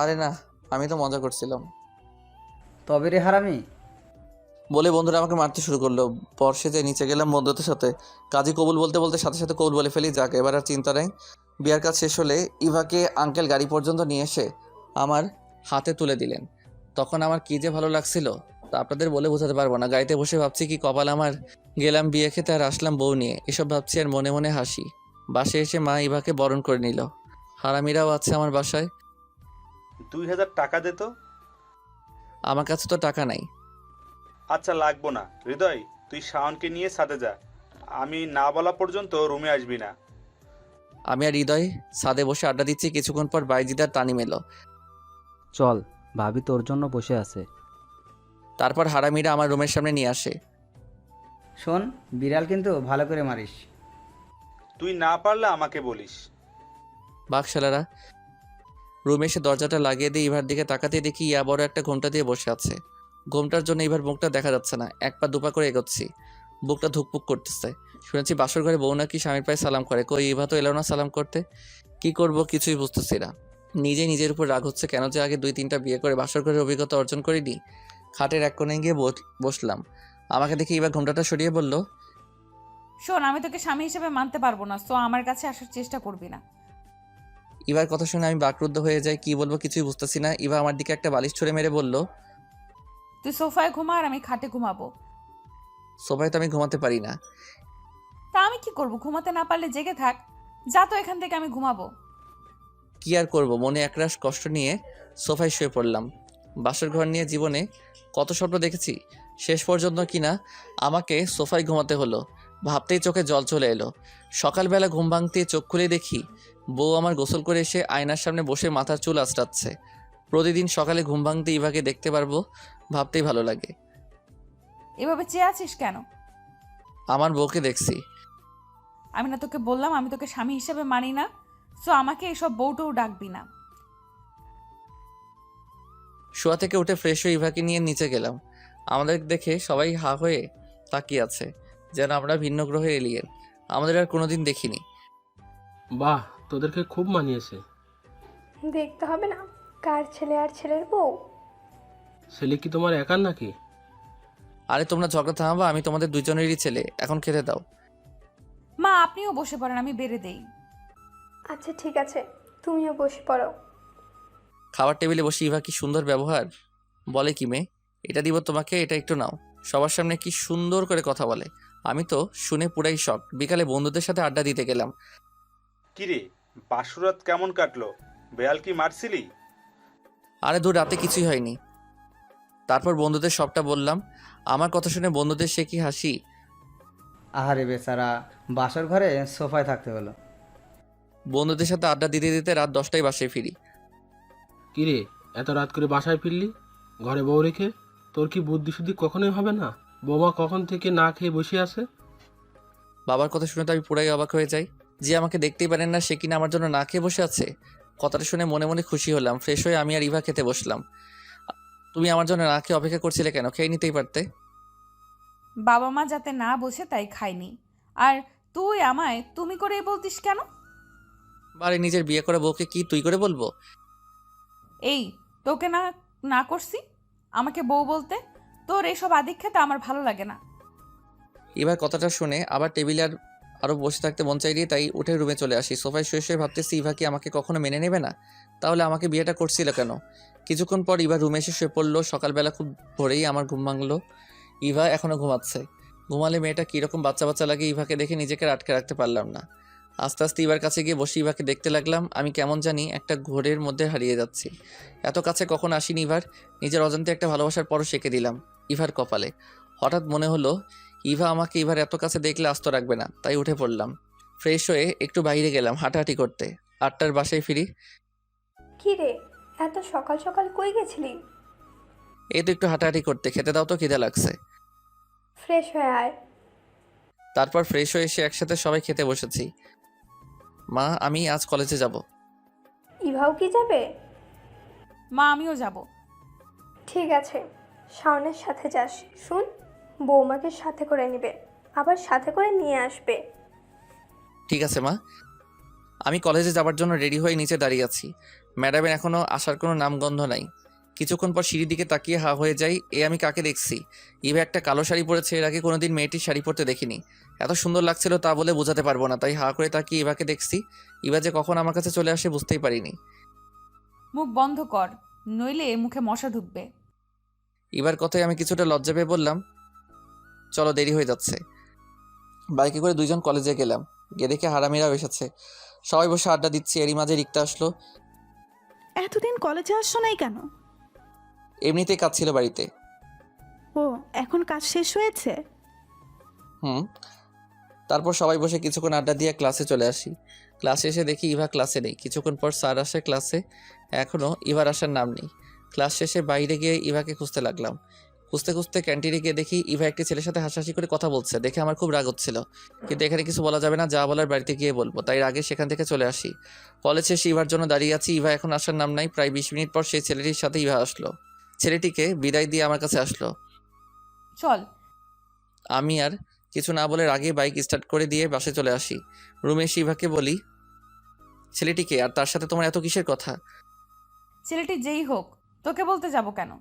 আরে না, আমি তো মজা করছিলাম। তবে রে হারামি, বলে বন্ধুরা আমাকে মারতে শুরু করলো। বর্ষে যে নিচে গেলাম বন্ধুদের সাথে, কাজী কবুল বলতে বলতে সাথে সাথে কবুল বলে ফেলি। যাক, এবার আর চিন্তা নেই। বিয়ার কাজ শেষ হলে ইভাকে আঙ্কেল গাড়ি পর্যন্ত নিয়ে এসে আমার হাতে তুলে দিলেন। তখন আমার কি যে ভালো লাগছিল তা আপনাদের বলে বোঝাতে পারবো না। গাড়িতে বসে ভাবছি কি কপাল আমার, গেলাম বিয়ে খেতে আর আসলাম বউ নিয়ে। এসব ভাবছি আর মনে মনে হাসি। বাসায় এসে মা ইভাকে বরণ করে নিল। হারামিরাও আছে আমার বাসায়। 2000 টাকা দে তো। আমার কাছে তো টাকা নাই। আচ্ছা, লাগবো না। হৃদয়, তুই শাওনকে নিয়ে ছাদে যা, আমি না বলা পর্যন্ত রুমে আসবি না। আমি আর হৃদয় ছাদে বসে আড্ডা দিচ্ছি। কিছুক্ষণ পর বাইজিদার তানিম এলো। চল, ভাবি তোর জন্য বসে আছে। তারপর হারামিরা আমার রুমের সামনে নিয়ে আসে। শোন, বিড়াল কিন্তু ভালো করে মারিস। তুই না পারলে আমাকে বলিস। বাকশালারা। রুমে এসে দরজাটা লাগিয়ে দিয়ে ইভার দিকে তাকাতে দেখি ইয়া বড় একটা ঘোমটা দিয়ে বসে আছে। ঘোমটার জন্য ইভার মুখটা দেখা যাচ্ছে না। এক পা দুপা করে এগোচ্ছি, বুকটা ধুকপুক করতেছে। শুনেছি বাসর ঘরে বউ নাকি স্বামীর পায়ে সালাম করে। কই ইভা তো এলো না সালাম করতে। কি করব কিছুই বুঝতেছি না। নিজের উপর রাগ হচ্ছে, কেন যে আগে 2-3টা বিয়ে করে বাসর ঘরের অভিজ্ঞতা অর্জন করিনি। খাটের এক কোণে গিয়ে বসলাম। আমাকে দেখে ইভা ঘোমটাটা সরিয়ে বলল, শোন, আমি তোকে স্বামী হিসেবে মানতে পারবো না, সো আমার কাছে আসার চেষ্টা করবি না। ইভার কথা শুনে আমি বাকরুদ্ধ হয়ে যাই। কি বলবো কিছুই বুঝতেছি না। ইভা আমার দিকে একটা বালিশ ছুঁড়ে মেরে বলল, তুই সোফায় ঘুমা আর আমি খাটে ঘুমাবো। সোফায় তো আমি ঘুমাতে পারি না। তা আমি কি করব? ঘুমাতে না পারলে জেগে থাক। যা তো এখান থেকে, আমি ঘুমাবো। কি আর করব, মনে একরাশ কষ্ট নিয়ে সোফায় শুয়ে পড়লাম। বাসর ঘর নিয়ে জীবনে কত স্বপ্ন দেখেছি, শেষ পর্যন্ত কিনা আমাকে সোফায় ঘুমাতে হলো। ভাবতেই চোখে জল চলে এলো। সকালবেলা ঘুম ভাঙতে চোখ খুলে দেখি বউ আমার গোসল করে এসে আয়নার সামনে বসে মাথার চুল আঁচড়াচ্ছে। প্রতিদিন সকালে ঘুম ভাঙতে ইভাকে দেখতে পারবো ভাবতেই ভালো লাগে। এভাবে চেয়ে আছিস কেন? আমার বউকে দেখছি। আমি না তোকে বললাম আমি তোকে স্বামী হিসেবে মানি না? সো আমাকে এসব বউটও ডাকবি না। শোয়া থেকে উঠে ফ্রেশ হয়ে ইভাকে নিয়ে নিচে গেলাম। আমাদের দেখে সবাই হা হয়ে তাকিয়ে আছে, যেন আমরা ভিন্ন গ্রহের এলিয়েন। আমাদের আর কোনোদিন দেখিনি। বাহ, তোদেরকে খুব মানিয়েছে। দেখতে হবে না কার ছেলে আর ছেলের বউ? ছেলে কি তোমার একার নাকি? আরে তোমরা ঝগড়া থামাবা, আমি তোমাদের দুজনেরই ছেলে। এখন খেতে দাও। মা আপনিও বসে পড়েন, আমি বেড়ে দেই। আচ্ছা ঠিক আছে, তুমিও বসে পড়ো। খাবার টেবিলে বসে ইভা কি সুন্দর ব্যবহার। বলে কি মেয়ে, এটা দিব তোমাকে, এটা একটু নাও। সবার সামনে কি সুন্দর করে কথা বলে। আমি তো শুনে পুরাই শক। বিকালে বন্ধুদের সাথে আড্ডা দিতে গেলাম। কিরে, বাসুরাত কেমন কাটলো? বেয়াল কি মারছিলি? আরে দূর, রাতে কিছুই হয়নি। তারপর বন্ধুদের সবটা বললাম। আমার কথা শুনে বন্ধুদের সে কি হাসি। আহারে বেচারা, বাসর ঘরে সোফায় থাকতে হলো। বন্ধুদের সাথে আড্ডা দিতে দিতে রাত 10টায় বাসায় ফিরি। কিরে, এত রাত করে বাসায় ফিরলি ঘরে বউ রেখে? তোর কি বুদ্ধি শুদ্ধি কখনোই হবে না? বৌমা কখন থেকে না খেয়ে বসে আছে। বাবার কথা শুনে তো আমি পুরাই অবাক হয়ে যাই। যে আমাকে দেখতেই পারেন না সে কিনা আমার জন্য না খেয়ে বসে আছে। কথাটা শুনে মনে মনে খুশি হলাম। ফ্রেশ হয়ে আমি আর ইভা খেতে বসলাম। তুমি আমার জন্য না খেয়ে অপেক্ষা করছিলে কেন? খেয়ে নিতেই পারতে। বাবা মা যাতে না বসে তাই খাইনি। আর তুই আমায় তুমি করেই বলতিস কেন? বারে, নিজের বিয়ে করা বউকে কি তুই করে বলবো? এই তোকে না না করছি আমাকে বউ বলতে? তোর এইসব আদিক্ষেতা আমার ভালো লাগে না। এবার কথাটা শুনে আবার টেবিলে আরো বসে থাকতে মন চাই দিয়ে তাই উঠে রুমে চলে আসি। সোফায় শুয়ে শুয়ে ভাবতেছি ইভা কি আমাকে কখনো মেনে নেবে না? তাহলে আমাকে বিয়েটা করছিল কেন? কিছুক্ষণ পর ইভা রুমে এসে শুয়ে পড়লো। সকালবেলা খুব ভোরেই আমার ঘুম ভাঙলো। ইভা এখনো ঘুমাচ্ছে। ঘুমালে মেয়েটা কিরকম বাচ্চা বাচ্চা লাগে। ইভাকে দেখে নিজেকে আটকে রাখতে পারলাম না। আস্তে আস্তে ইভার কাছে গিয়ে বসে ইভাকে দেখতে লাগলাম। আমি কেমন জানি একটা ঘোরের মধ্যে হারিয়ে যাচ্ছি। এত কাছে কখন আসিনি ইভার। নিজের অজান্তে একটা ভালোবাসার পরশ এঁকে দিলাম ইভার কপালে। হঠাৎ মনে হলো ইভা আমাকে ইভার এত কাছে দেখলে আস্ত রাখবে না, তাই উঠে পড়লাম। ফ্রেশ হয়ে একটু বাইরে গেলাম হাঁটাহাঁটি করতে। 8টার বাসায় ফিরি। কি রে, এত সকাল সকাল কই গেছিলি? এই তো একটু হাঁটাহাঁটি করতে। খেতে দাও তো, খিদে লাগছে। ফ্রেশ হয়ে আয়। তারপর ফ্রেশ হয়ে এসে একসাথে সবাই খেতে বসেছি। মা, আমি আজ কলেজে যাব। ইভাও কি যাবে? মা আমিও যাব। ঠিক আছে, শাওনের সাথে যাস। শুন, বৌমাকে সাথে করে নেবে, আবার সাথে করে নিয়ে আসবে। ঠিক আছে মা। আমি কলেজে যাবার জন্য রেডি হয়ে নিচে দাঁড়িয়ে আছি। ম্যাডামের এখনো আসার কোনো নামগন্ধ নাই। কিছুক্ষণ পর সিঁড়ির দিকে তাকিয়ে হা হয়ে যাই। আমি কাকে দেখছি? ইভা একটা কালো শাড়ি পরেছে। এর আগে কোনোদিন মেয়েটির শাড়ি পরতে দেখিনি। এত সুন্দর লাগছিল তা বলে বোঝাতে পারবো না। তাই হা করে তাকিয়ে ইভাকে দেখছি। ইভা যে কখন আমার কাছে চলে আসে বুঝতেই পারিনি। মুখ বন্ধ কর, নইলে মুখে মশা ঢুকবে। ইভার কথায় আমি কিছুটা লজ্জা পেয়ে বললাম, চলো দেরি হয়ে যাচ্ছে। বাইকে করে দুইজন কলেজে গেলাম। গিয়ে দেখে হারামিরাও এসেছে। সবাই বসে আড্ডা দিচ্ছি। এরই মাঝে রিক্তা আসলো। এতদিন কলেজে আসছো নাই কেন? এমনিতেই কাজ ছিল বাড়িতে। ও, এখন কাজ শেষ হয়েছে? হুম। তারপর সবাই বসে কিছুক্ষণ আড্ডা দিয়ে ক্লাসে চলে আসি। ক্লাসে এসে দেখি ইভা ক্লাসে নেই। কিছুক্ষণ পর স্যার আসে ক্লাসে। এখনও ইভার আসার নাম নেই। ক্লাস শেষে বাইরে গিয়ে ইভাকে খুঁজতে লাগলাম। খুঁজতে খুঁজতে ক্যান্টিনে গিয়ে দেখি ইভা একটি ছেলের সাথে হাসাহাসি করে কথা বলছে। দেখে আমার খুব রাগ হচ্ছিল, কিন্তু এখানে কিছু বলা যাবে না। যা বলার বাড়িতে গিয়ে বলবো, তাই আগে সেখান থেকে চলে আসি। কলেজ শেষে ইভার জন্য দাঁড়িয়ে আছি। ইভা এখন আসার নাম নাই। প্রায় 20 মিনিট পর সেই ছেলেটির সাথে ইভা আসলো। ছেলেটিকে বিদায় দিয়ে আমার কাছে আসলো। চল। আমি আর কিছু না বলে আগে বাইক স্টার্ট করে দিয়ে বাসে চলে আসি। রুমে এসে ইভাকে বলি, ছেলেটিকে আর তার সাথে তোমার এত কিসের কথা? ছেলেটি যেই হোক, তোকে বলতে যাব কেন?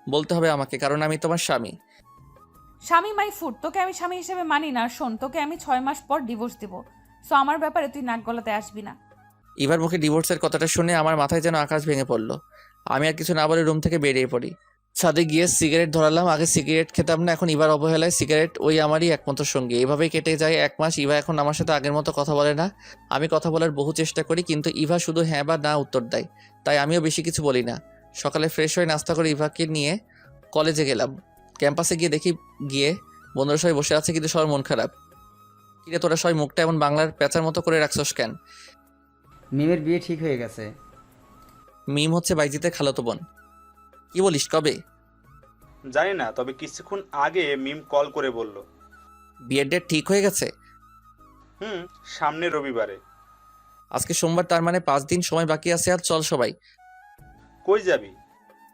বলতে হবে আমাকে, কারণ আমি তোমার স্বামী। স্বামী মাই ফুড, তোকে আমি স্বামী হিসেবে মানি না। শোন, তোকে আমি 6 মাস পর ডিভোর্স দিব। সো আমার ব্যাপারে তুই নাক গলাতে আসবি না। ইভার মুখে ডিভোর্সের কথাটা শুনে আমার মাথায় যেন আকাশ ভেঙে পড়লো। আমি আর কিছু না বলে রুম থেকে বেরিয়ে পড়ি। ছাদে গিয়ে সিগারেট ধরালাম। আগে সিগারেট খেতাম না, এখন ইভার অবহেলায় সিগারেট ওই আমারই একমাত্র সঙ্গী। এভাবেই কেটে যায় 1 মাস। ইভা এখন আমার সাথে আগের মতো কথা বলে না। আমি কথা বলার বহু চেষ্টা করি, কিন্তু ইভা শুধু হ্যাঁ বা না উত্তর দেয়। তাই আমিও বেশি কিছু বলি না। সকালে ফ্রেশ হয়ে নাস্তা করে ইভাকে নিয়ে কলেজে গেলাম। ক্যাম্পাসে গিয়ে দেখি বন্ধুরা সবাই বসে আছে, কিন্তু সবার মন খারাপ। কিরে তোরা সবাই মুখটা এমন বাংলার প্যাঁচার মতো করে রাখছস কেন? মিমের বিয়ে ঠিক হয়ে গেছে। মিম হচ্ছে বাইজিতের খালাতো বোন। কি বলিস, কবে? জানি না, তবে কিছুক্ষণ আগে মিম কল করে বলল। বিয়ের ডেট ঠিক হয়ে গেছে? সামনে রবিবারে। আজকে সোমবার, তার মানে 5 দিন সময় বাকি আছে। আর চল সবাই। কই যাবি?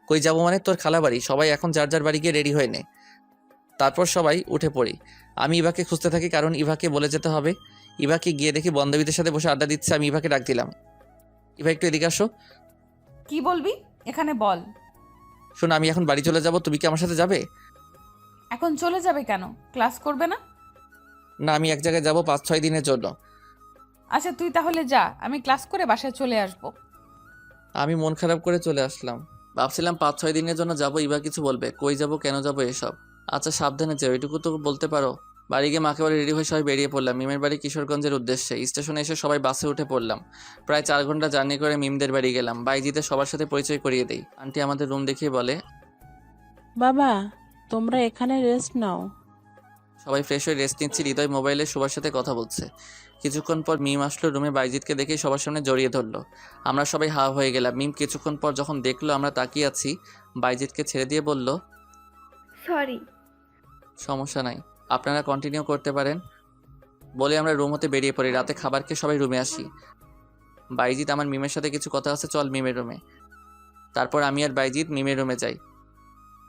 কই যাবো মানে তোর খালা বাড়ি। সবাই এখন যার যার বাড়ি গিয়ে রেডি হয়ে নে, তারপর সবাই উঠে পড়ি। আমি ইভাকে খুঁজতে থাকি, কারণ ইভাকে বলে যেতে হবে। ইভাকে গিয়ে দেখি বান্ধবীদের সাথে বসে আড্ডা দিচ্ছে। আমি ইভাকে ডাক দিলাম, ইভা একটু এদিকে আসো। কি বলবি? এখানে বল। শোন, আমি এখন বাড়ি চলে যাব, তুমি কি আমার সাথে যাবে? এখন চলে যাবে কেন? ক্লাস করবে না? না, আমি এক জায়গায় যাবো 5-6 দিনের জন্য। আচ্ছা তুই তাহলে যা, আমি ক্লাস করে বাসায় চলে আসব। আমি মন খারাপ করে চলে আসলাম। ভাবছিলাম 5-6 দিনের জন্য যাবো, ইভা কিছু বলবে, কই যাব, কেন যাবো, এসব। আচ্ছা সাবধানে যাও, এটুকু তো বলতে পারো। বাড়ি গিয়ে মাকে বাড়ি রেডি হয়ে সবাই বেরিয়ে পড়লাম মিমের বাড়ি কিশোরগঞ্জের উদ্দেশ্যে। স্টেশনে এসে সবাই বাসে উঠে পড়লাম। প্রায় 4 ঘন্টা জার্নি করে মিমদের বাড়ি গেলাম। বাইজিতে সবার সাথে পরিচয় করিয়ে দেই। আন্টি আমাদের রুম দেখিয়ে বলে, বাবা তোমরা এখানে রেস্ট নাও। সবাই ফ্রেশ হয়ে রেস্ট নিচ্ছি। হৃদয় মোবাইলে সবার সাথে কথা বলছে। কিছুক্ষণ পর মিম আসলো রুমে, বাইজিৎকে দেখে সবার সামনে জড়িয়ে ধরলো। আমরা সবাই হা হয়ে গেলাম। মিম কিছুক্ষণ পর যখন দেখলো আমরা তাকিয়ে আছি, বাইজিৎকে ছেড়ে দিয়ে বলল, সরি। সমস্যা নাই, আপনারা কন্টিনিউ করতে পারেন। বলে আমরা রুম হতে বেরিয়ে পড়ি। রাতে খাবার খেয়ে সবাই রুমে আসি। বাইজিৎ, আমার মিমের সাথে কিছু কথা আছে, চল মিমের রুমে। তারপর আমি আর বাইজিৎ মিমের রুমে যাই।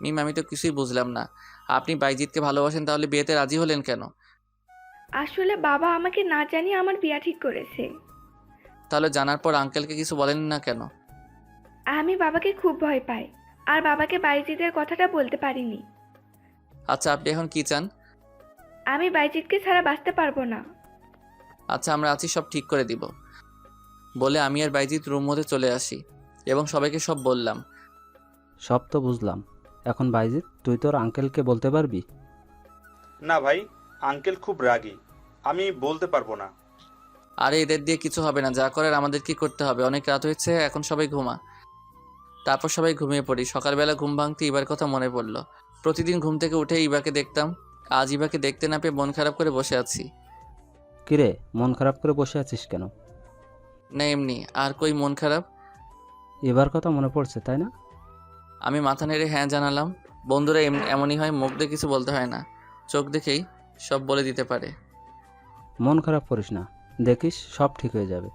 মিম, আমি তো কিছুই বুঝলাম না, আপনি বাইজিৎকে ভালোবাসেন, তাহলে বিয়েতে রাজি হলেন কেন? আসলে বাবা আমাকে না জানিয়ে আমার বিয়া ঠিক করেছে। তাহলে জানার পর আঙ্কেলকে কিছু বলেন না কেন? আমি বাবাকে খুব ভয় পাই, আর বাবাকে বাইজিতের কথাটা বলতে পারিনি। আচ্ছা আপনি এখন কি চান? আমি বাইজিতকে ছাড়া বাঁচতে পারবো না। আচ্ছা আমরা আছি, সব ঠিক করে দিব। বলে আমি আর বাইজিৎ রুম মধ্যে চলে আসি এবং সবাইকে সব বললাম। সব তো বুঝলাম, এখন বাইজিৎ তুই তোর আঙ্কেলকে বলতে পারবি? না ভাই, আঙ্কেল খুব রাগী, আমি বলতে পারবো না। আরে এদের দিয়ে কিছু হবে না, যা করার আমাদের কি করতে হবে। অনেক রাত হয়েছে, এখন সবাই ঘুমা। তারপর সবাই ঘুমিয়ে পড়ি। সকালবেলা ঘুম ভাঙতে ইবার কথা মনে পড়লো। প্রতিদিন ঘুম থেকে উঠে ইবাকে দেখতাম, আজ ইবাকে দেখতে না পেয়ে মন খারাপ করে বসে আছি। কিরে মন খারাপ করে বসে আছিস কেন? না এমনি, আর কই মন খারাপ। এবার কথা মনে পড়ছে তাই না? আমি মাথা নেড়ে হ্যাঁ জানালাম। বন্ধুরা এমনই হয়, মুখ দিয়ে কিছু বলতে হয় না, চোখ দেখেই সব বলে দিতে পারে। মন খারাপ করিস না, দেখিস সব ঠিক হয়ে যাবে।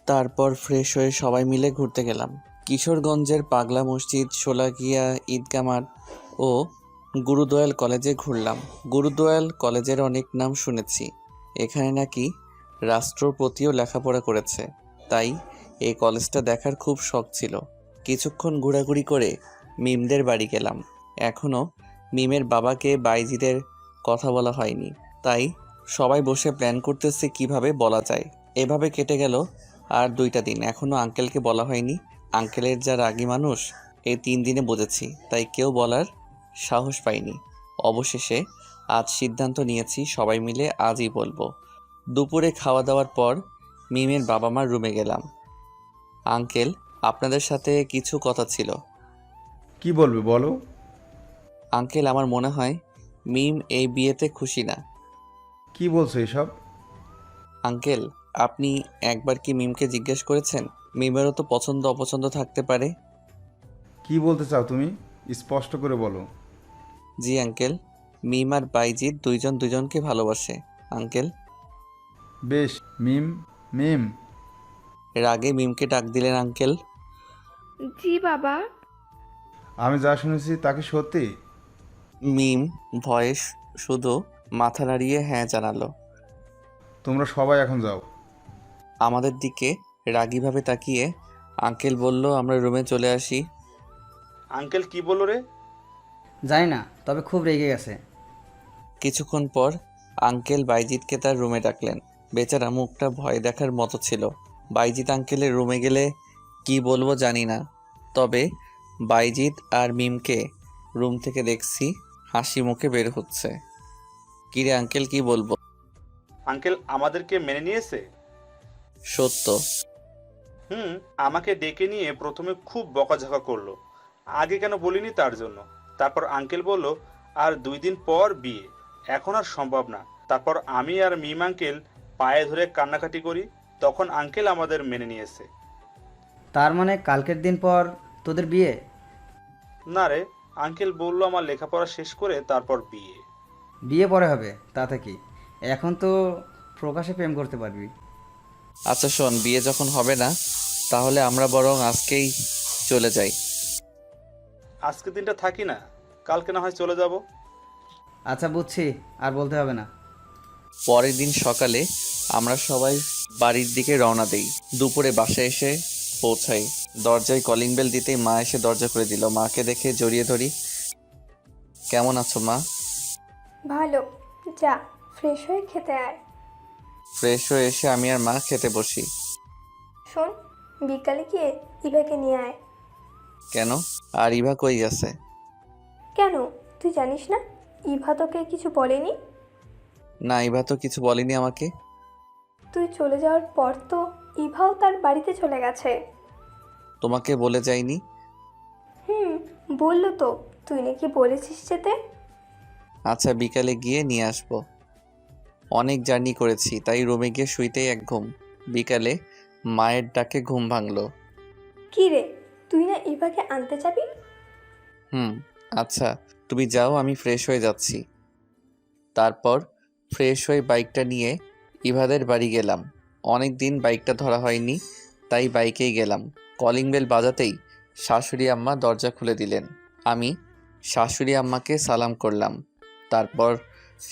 তারপর ফ্রেশ হয়ে সবাই মিলে ঘুরতে গেলাম। কিশোরগঞ্জের পাগলা মসজিদ, শোলাকিয়া ঈদগাহ মাঠ ও গুরুদয়াল কলেজে ঘুরলাম। গুরুদয়াল কলেজের অনেক নাম শুনেছি, এখানে নাকি রাষ্ট্রপতিও লেখাপড়া করেছে, তাই এই কলেজটা দেখার খুব শখ ছিল। কিছুক্ষণ ঘোরাঘুরি করে মিমদের বাড়ি গেলাম। এখনও মিমের বাবাকে বাইজিদের কথা বলা হয়নি, তাই সবাই বসে প্ল্যান করতেছে কিভাবে বলা যায়। এভাবে কেটে গেল আর 2টা দিন, এখনও আঙ্কেলকে বলা হয়নি। আঙ্কেলের যা রাগী মানুষ, এই 3 দিনে বুঝেছি, তাই কেউ বলার সাহস পাইনি। অবশেষে আজ সিদ্ধান্ত নিয়েছি সবাই মিলে আজই বলবো। দুপুরে খাওয়া দাওয়ার পর মিমের বাবা মার রুমে গেলাম। আঙ্কেল, আপনাদের সাথে কিছু কথা ছিল। কি বলবে বলো। আঙ্কেল, আমার মনে হয় মিম এই বিয়েতে খুশি না। কি বলছো এসব? আঙ্কেল, আপনি একবার কি মিমকে জিজ্ঞেস করেছেন? মিমেরও তো পছন্দ অপছন্দ থাকতে পারে। কি বলতে চাও তুমি, স্পষ্ট করে বলো। জি আঙ্কেল, মিম আর বাইজিৎ দুইজন দুজনকে ভালোবাসে আঙ্কেল। বেশ, মিম মিম। এর আগে মিমকে ডাক দিলেন আঙ্কেল। জি বাবা। আমি যা শুনেছি তা কি সত্যি? মিম ভয়েস শুধু মাথা নাড়িয়ে হ্যাঁ জানালো। তোমরা সবাই এখন যাও। আমাদের দিকে রাগীভাবে তাকিয়ে আঙ্কেল বলল, আমরা রুমে চলে আসি। আঙ্কেল কি বললো রে? জানি না, তবে খুব রেগে গেছে। কিছুক্ষণ পর আঙ্কেল বাইজিৎকে তার রুমে ডাকলেন। বেচারা মুখটা ভয় দেখার মতো ছিল। বাইজিৎ আঙ্কেলের রুমে গেলে কি বলবো জানি না, তবে বাইজিৎ আর মিমকে রুম থেকে দেখছি হাসি মুখে বের হচ্ছে। কিরে আঙ্কেল, কি বলবো? আঙ্কেল আমাদেরকে মেনে নিয়েছে। সত্য। আমাকে ডেকে নিয়ে প্রথমে খুব বকাঝকা করলো, আগে কেন বলিনি তার জন্য। তারপর আঙ্কেল বলল আর 2 দিন পর বিয়ে, এখন আর সম্ভব না। তারপর আমি আর মিম আঙ্কেল পায়ে ধরে কান্নাকাটি করি, তখন আঙ্কেল আমাদের মেনে নিয়েছে। তার মানে কালকের দিন পর তোদের বিয়ে? না রে, আঙ্কেল বললো আমার লেখাপড়া শেষ করে তারপর বিয়ে। বিয়ে পরে হবে তাতে কি, এখন তো প্রকাশে প্রেম করতে পারবি। আচ্ছা শোন, বিয়ে যখন হবে না তাহলে আমরা বরং আজকেই চলে যাই। আজকে দিনটা থাকি না, কালকে না হয় চলে যাব। আচ্ছা বুঝছি, আর বলতে হবে না। পরের দিন সকালে আমরা সবাই বাড়ির দিকে রওনা দেই। দুপুরে বাসায় এসে পৌঁছাই। দরজায় কলিং বেল দিতেই মা এসে দরজা খুলে দিল। মাকে দেখে জড়িয়ে ধরি। কেমন আছো মা? ভালো, যা ফ্রেশ হয়ে খেতে আয়। ফ্রেশ হয়ে এসে আমি আর মা খেতে বসি। শোন, বিকালে গিয়ে ইভাকে নিয়ে আয়। কেন? আর ইভা কই গেছে? কেন, তুই জানিস না ইভা তোকে কিছু বলেনি? না, ইভা তো কিছু বলেনি আমাকে। তুই চলে যাওয়ার পর তো ইভাও তার বাড়িতে চলে গেছে। তোমাকে বলে যায়নি? বললো তো, তুই নাকি বলেছিস যেতে। আচ্ছা, বিকালে গিয়ে নিয়ে আসবো। অনেক জার্নি করেছি, তাই রুমে গিয়ে শুইতেই এক ঘুম। বিকালে মায়ের ডাকে ঘুম ভাঙলো। কি রে, তুই না ইভাকে আনতে যাবি? আচ্ছা, তুমি যাও, আমি ফ্রেশ হয়ে যাচ্ছি। তারপর ফ্রেশ হয়ে বাইকটা নিয়ে ইভাদের বাড়ি গেলাম। অনেক দিন বাইকটা ধরা হয়নি, তাই বাইকেই গেলাম। কলিং বেল বাজাতেই শাশুড়ি আম্মা দরজা খুলে দিলেন। আমি শাশুড়ি আম্মাকে সালাম করলাম। তারপর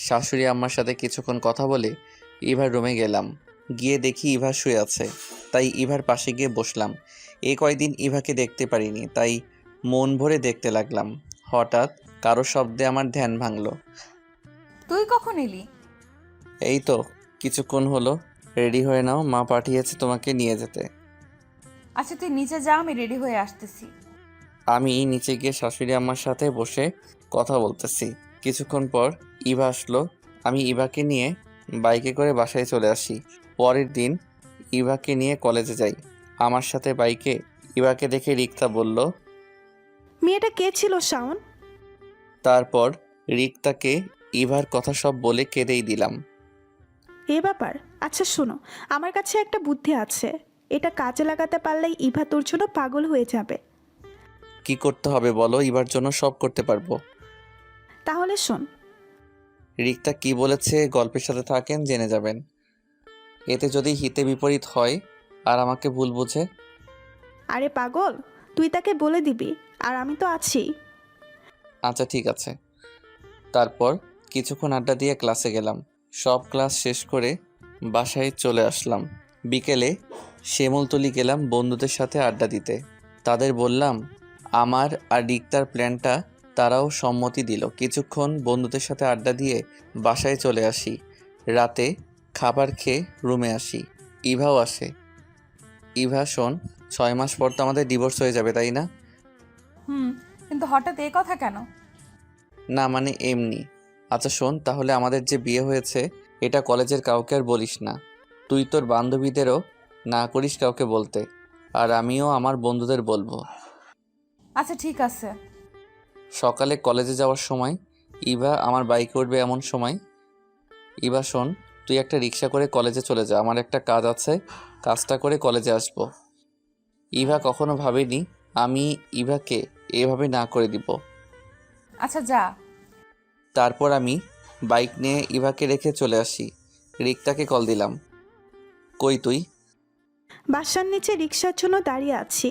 শাশুড়ি আম্মার সাথে কিছুক্ষণ কথা বলে ইভার রুমে গেলাম। গিয়ে দেখি ইভা শুয়ে আছে, তাই ইভার পাশে গিয়ে বসলাম। এই কয়দিন ইভাকে দেখতে পারিনি, তাই মন ভরে দেখতে লাগলাম। হঠাৎ কারো শব্দে আমার ধ্যান ভাঙলো। তুই কখন এলি? এই তো কিছুক্ষণ হলো। রেডি হয়ে নাও, মা পাঠিয়েছে তোমাকে নিয়ে যেতে। আচ্ছা তুই নিচে যা, আমি রেডি হয়ে আসতেছি। আমি নিচে গিয়ে শাশুড়ি আম্মার সাথে বসে কথা বলতেছি। কিছুক্ষণ পর ইভা আসলো। আমি ইভাকে নিয়ে বাইকে করে বাসায় চলে আসি। পরের দিন ইভাকে নিয়ে কলেজে যাই। আমার সাথে বাইকে ইভাকে দেখে রিক্তা বলল। মেয়েটা কে ছিল শাওন? তারপর রিক্তাকে ইভার কথা সব বলে কেঁদেই দিলাম। এ ব্যাপার। আচ্ছা শোনো, আমার কাছে একটা বুদ্ধি আছে, এটা কাজে লাগাতে পারলেই ইভা তোর জন্য পাগল হয়ে যাবে। কি করতে হবে বলো, ইভার জন্য সব করতে পারবো। তাহলে শোন। রিক্তা কি বলেছে গল্পের সাথে থাকেন, জেনে যাবেন। এতে যদি হিতে বিপরীত হয় আর আমাকে ভুল বুঝে? আরে পাগল, তুই তাকে বলে দিবি, আর আমি তো আছি। আচ্ছা ঠিক আছে। তারপর কিছুক্ষণ আড্ডা দিয়ে ক্লাসে গেলাম। সব ক্লাস শেষ করে বাসায় চলে আসলাম। বিকেলে শ্যামলতলি গেলাম বন্ধুদের সাথে আড্ডা দিতে। তাদের বললাম আমার আর রিক্তার প্ল্যানটা, তারাও সম্মতি দিল। কিছুক্ষণ বন্ধুদের সাথে আড্ডা দিয়ে বাসায় চলে আসি। রাতে খাবার খেয়ে রুমে আসি। ইভাও আসে। ইভা শোন, 6 মাস পর তো আমাদের ডিভোর্স হয়ে যাবে, তাই না? কিন্তু হঠাৎ এ কথা কেন? না মানে এমনি। আচ্ছা শোন, তাহলে আমাদের যে বিয়ে হয়েছে এটা কলেজের কাউকে আর বলিস না। তুই তোর বান্ধবীদেরও না করিস কাউকে বলতে, আর আমিও আমার বন্ধুদের বলবো। আচ্ছা ঠিক আছে। সকালে কলেজে যাওয়ার সময় ইভা আমার বাইকে উঠবে এমন সময়। ইভা শোন, তুই একটা রিক্সা করে কলেজে চলে যা, আমার একটা কাজ আছে, কাজটা করে কলেজে আসবো। ইভা কখনো ভাবেনি আমি ইভাকে এভাবে না করে দিব। আচ্ছা যা। তারপর আমি বাইক নিয়ে ইভাকে রেখে চলে আসি। রিক্তাকে কল দিলাম। কই তুই? বাসার নিচে রিক্সার জন্য দাঁড়িয়ে আছি।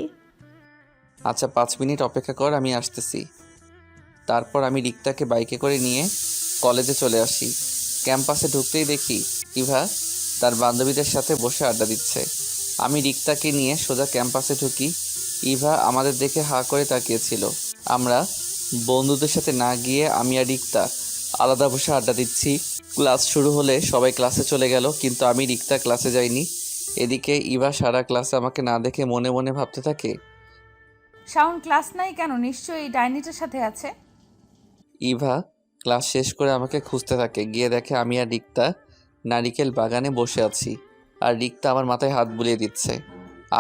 আচ্ছা 5 মিনিট অপেক্ষা কর, আমি আসতেছি। তারপর আমি রিক্তাকে বাইকে করে নিয়ে কলেজে চলে আসি। ক্যাম্পাসে ঢুকতেই দেখি ইভা তার বান্ধবীদের সাথে বসে আড্ডা দিচ্ছে। আমি রিক্তাকে নিয়ে সোজা ক্যাম্পাসে ঢুকি। ইভা আমাদের দেখে হাঁ করে তাকিয়েছিল। আমরা বন্ধুদের সাথে না গিয়ে আমি আর রিক্তা আলাদা বসে আড্ডা দিচ্ছি। ক্লাস শুরু হলে সবাই ক্লাসে চলে গেল, কিন্তু আমি রিক্তা ক্লাসে যাইনি। এদিকে ইভা সারা ক্লাসে আমাকে না দেখে মনে মনে ভাবতে থাকে, শাওন ক্লাস নাই কেন? নিশ্চয়ই ডাইনিটার সাথে আছে। ইভা ক্লাস শেষ করে আমাকে খুঁজতে থাকে। গিয়ে দেখে আমি আর রিক্তা নারিকেল বাগানে বসে আছি, আর রিক্তা আমার মাথায় হাত বুলিয়ে দিচ্ছে।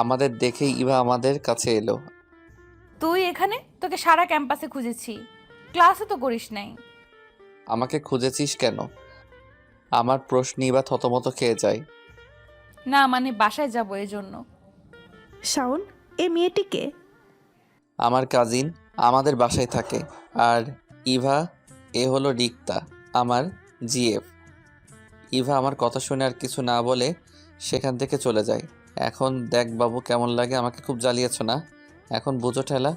আমাদের দেখেই ইভা আমাদের কাছে এলো। তুই এখানে? তোকে সারা ক্যাম্পাসে খুঁজেছি, ক্লাসও তো করিস নাই। আমাকে খুঁজেছিস কেন? আমার প্রশ্ন ইভা থতমত খেয়ে যায়। না মানে বাসায় যাবো এজন্য। শাওন, এ মেয়েটিকে? আমার কাজিন, আমাদের বাসায় থাকে। আর ইভা, এ হলো রিক্তা, আমার জিএফ। ইভা আমার কথা শুনে আর কিছু না বলে সেখান থেকে চলে যায়। এখন দেখ বাবু, কেমন লাগে? আমাকে খুব জ্বালিয়েছ না? এখন বুঝো ঠেলা।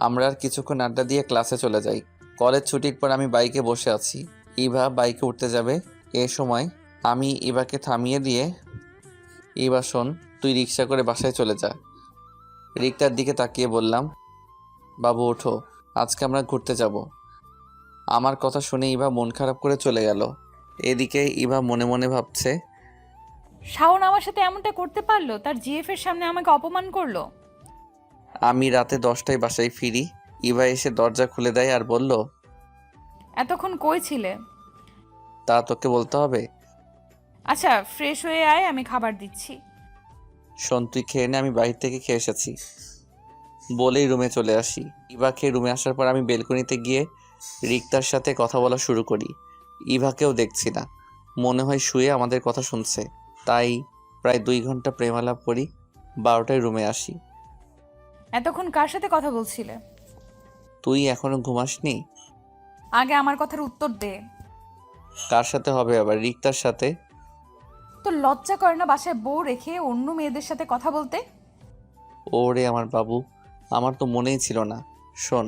আমরা আর কিছুক্ষণ আড্ডা দিয়ে ক্লাসে চলে যাই। কলেজ ছুটির পর আমি বাইকে বসে আছি, ইভা বাইকে উঠতে যাবে। এ সময় আমি ইভাকে থামিয়ে দিয়ে, ইভা শোন, তুই রিক্সা করে বাসায় চলে যা। রিক্তার দিকে তাকিয়ে বললাম, বাবু ওঠো, আজকে আমরা ঘুরতে যাব। আমার কথা শুনে ইভা মন খারাপ করে চলে গেল। এদিকে ইভা মনে মনে ভাবছে, শাওন আমার সাথে এমনটা করতে পারলো? তার জিএফ এর সামনে আমাকে অপমান করলো। আমি রাতে 10টায় বাসায় ফিরি। ইভা এসে দরজা খুলে দেয় আর বলল, এতক্ষণ কই ছিলে? তা তোকে বলতে হবে? আচ্ছা, ফ্রেশ হয়ে আয়, আমি খাবার দিচ্ছি। শোন, তুই খেয়ে নে, আমি বাইরে থেকে খেয়ে এসেছি। বলেই রুমে চলে আসি। ইভা খেয়ে রুমে আসার পর আমি বেলকনিতে গিয়ে রিক্তার সাথে কথা বলা শুরু করি। ইভাকেও দেখছি না, মনে হয় শুয়ে আমাদের কথা শুনছে। তাই প্রায় 2 ঘন্টা প্রেমালাপ করি। 12টায় রুমে আসি। এতক্ষণ কার সাথে কথা বলছিলে? তুই এখনো ঘুমাসনি? আগে আমার কথার উত্তর দে। কার সাথে হবে আবার? রিক্তার সাথে। তো লজ্জা করে না বাসায় বউ রেখে অন্য মেয়েদের সাথে কথা বলতে? ওরে আমার বাবু, আমার তো মনেই ছিল না। শোন,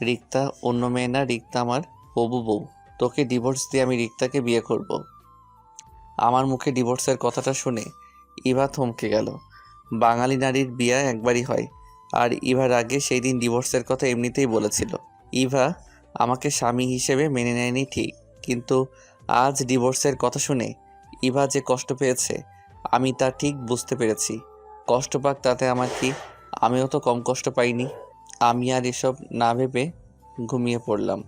রিক্তা অন্য মেয়ে না, রিক্তা আমার হবু বউ। তোকে ডিভোর্স দিয়ে আমি রিক্তাকে বিয়ে করব। আমার মুখে ডিভোর্সের কথাটা শুনে ইভা থমকে গেল। বাঙালি নারীর বিয়ে একবারই হয়, আর ইভার আগে সেই দিন ডিভোর্সের কথা এমনিতেই বলেছিল। ইভা আমাকে স্বামী হিসেবে মেনে নেয়নি ঠিক, কিন্তু আজ ডিভোর্সের কথা শুনে ইভা যে কষ্ট পেয়েছে আমি তা ঠিক বুঝতে পেরেছি। কষ্ট পাক তাতে আমার কি, আমিও তো কম কষ্ট পাইনি। আমি আর এসব না ভেবে ঘুমিয়ে পড়লাম।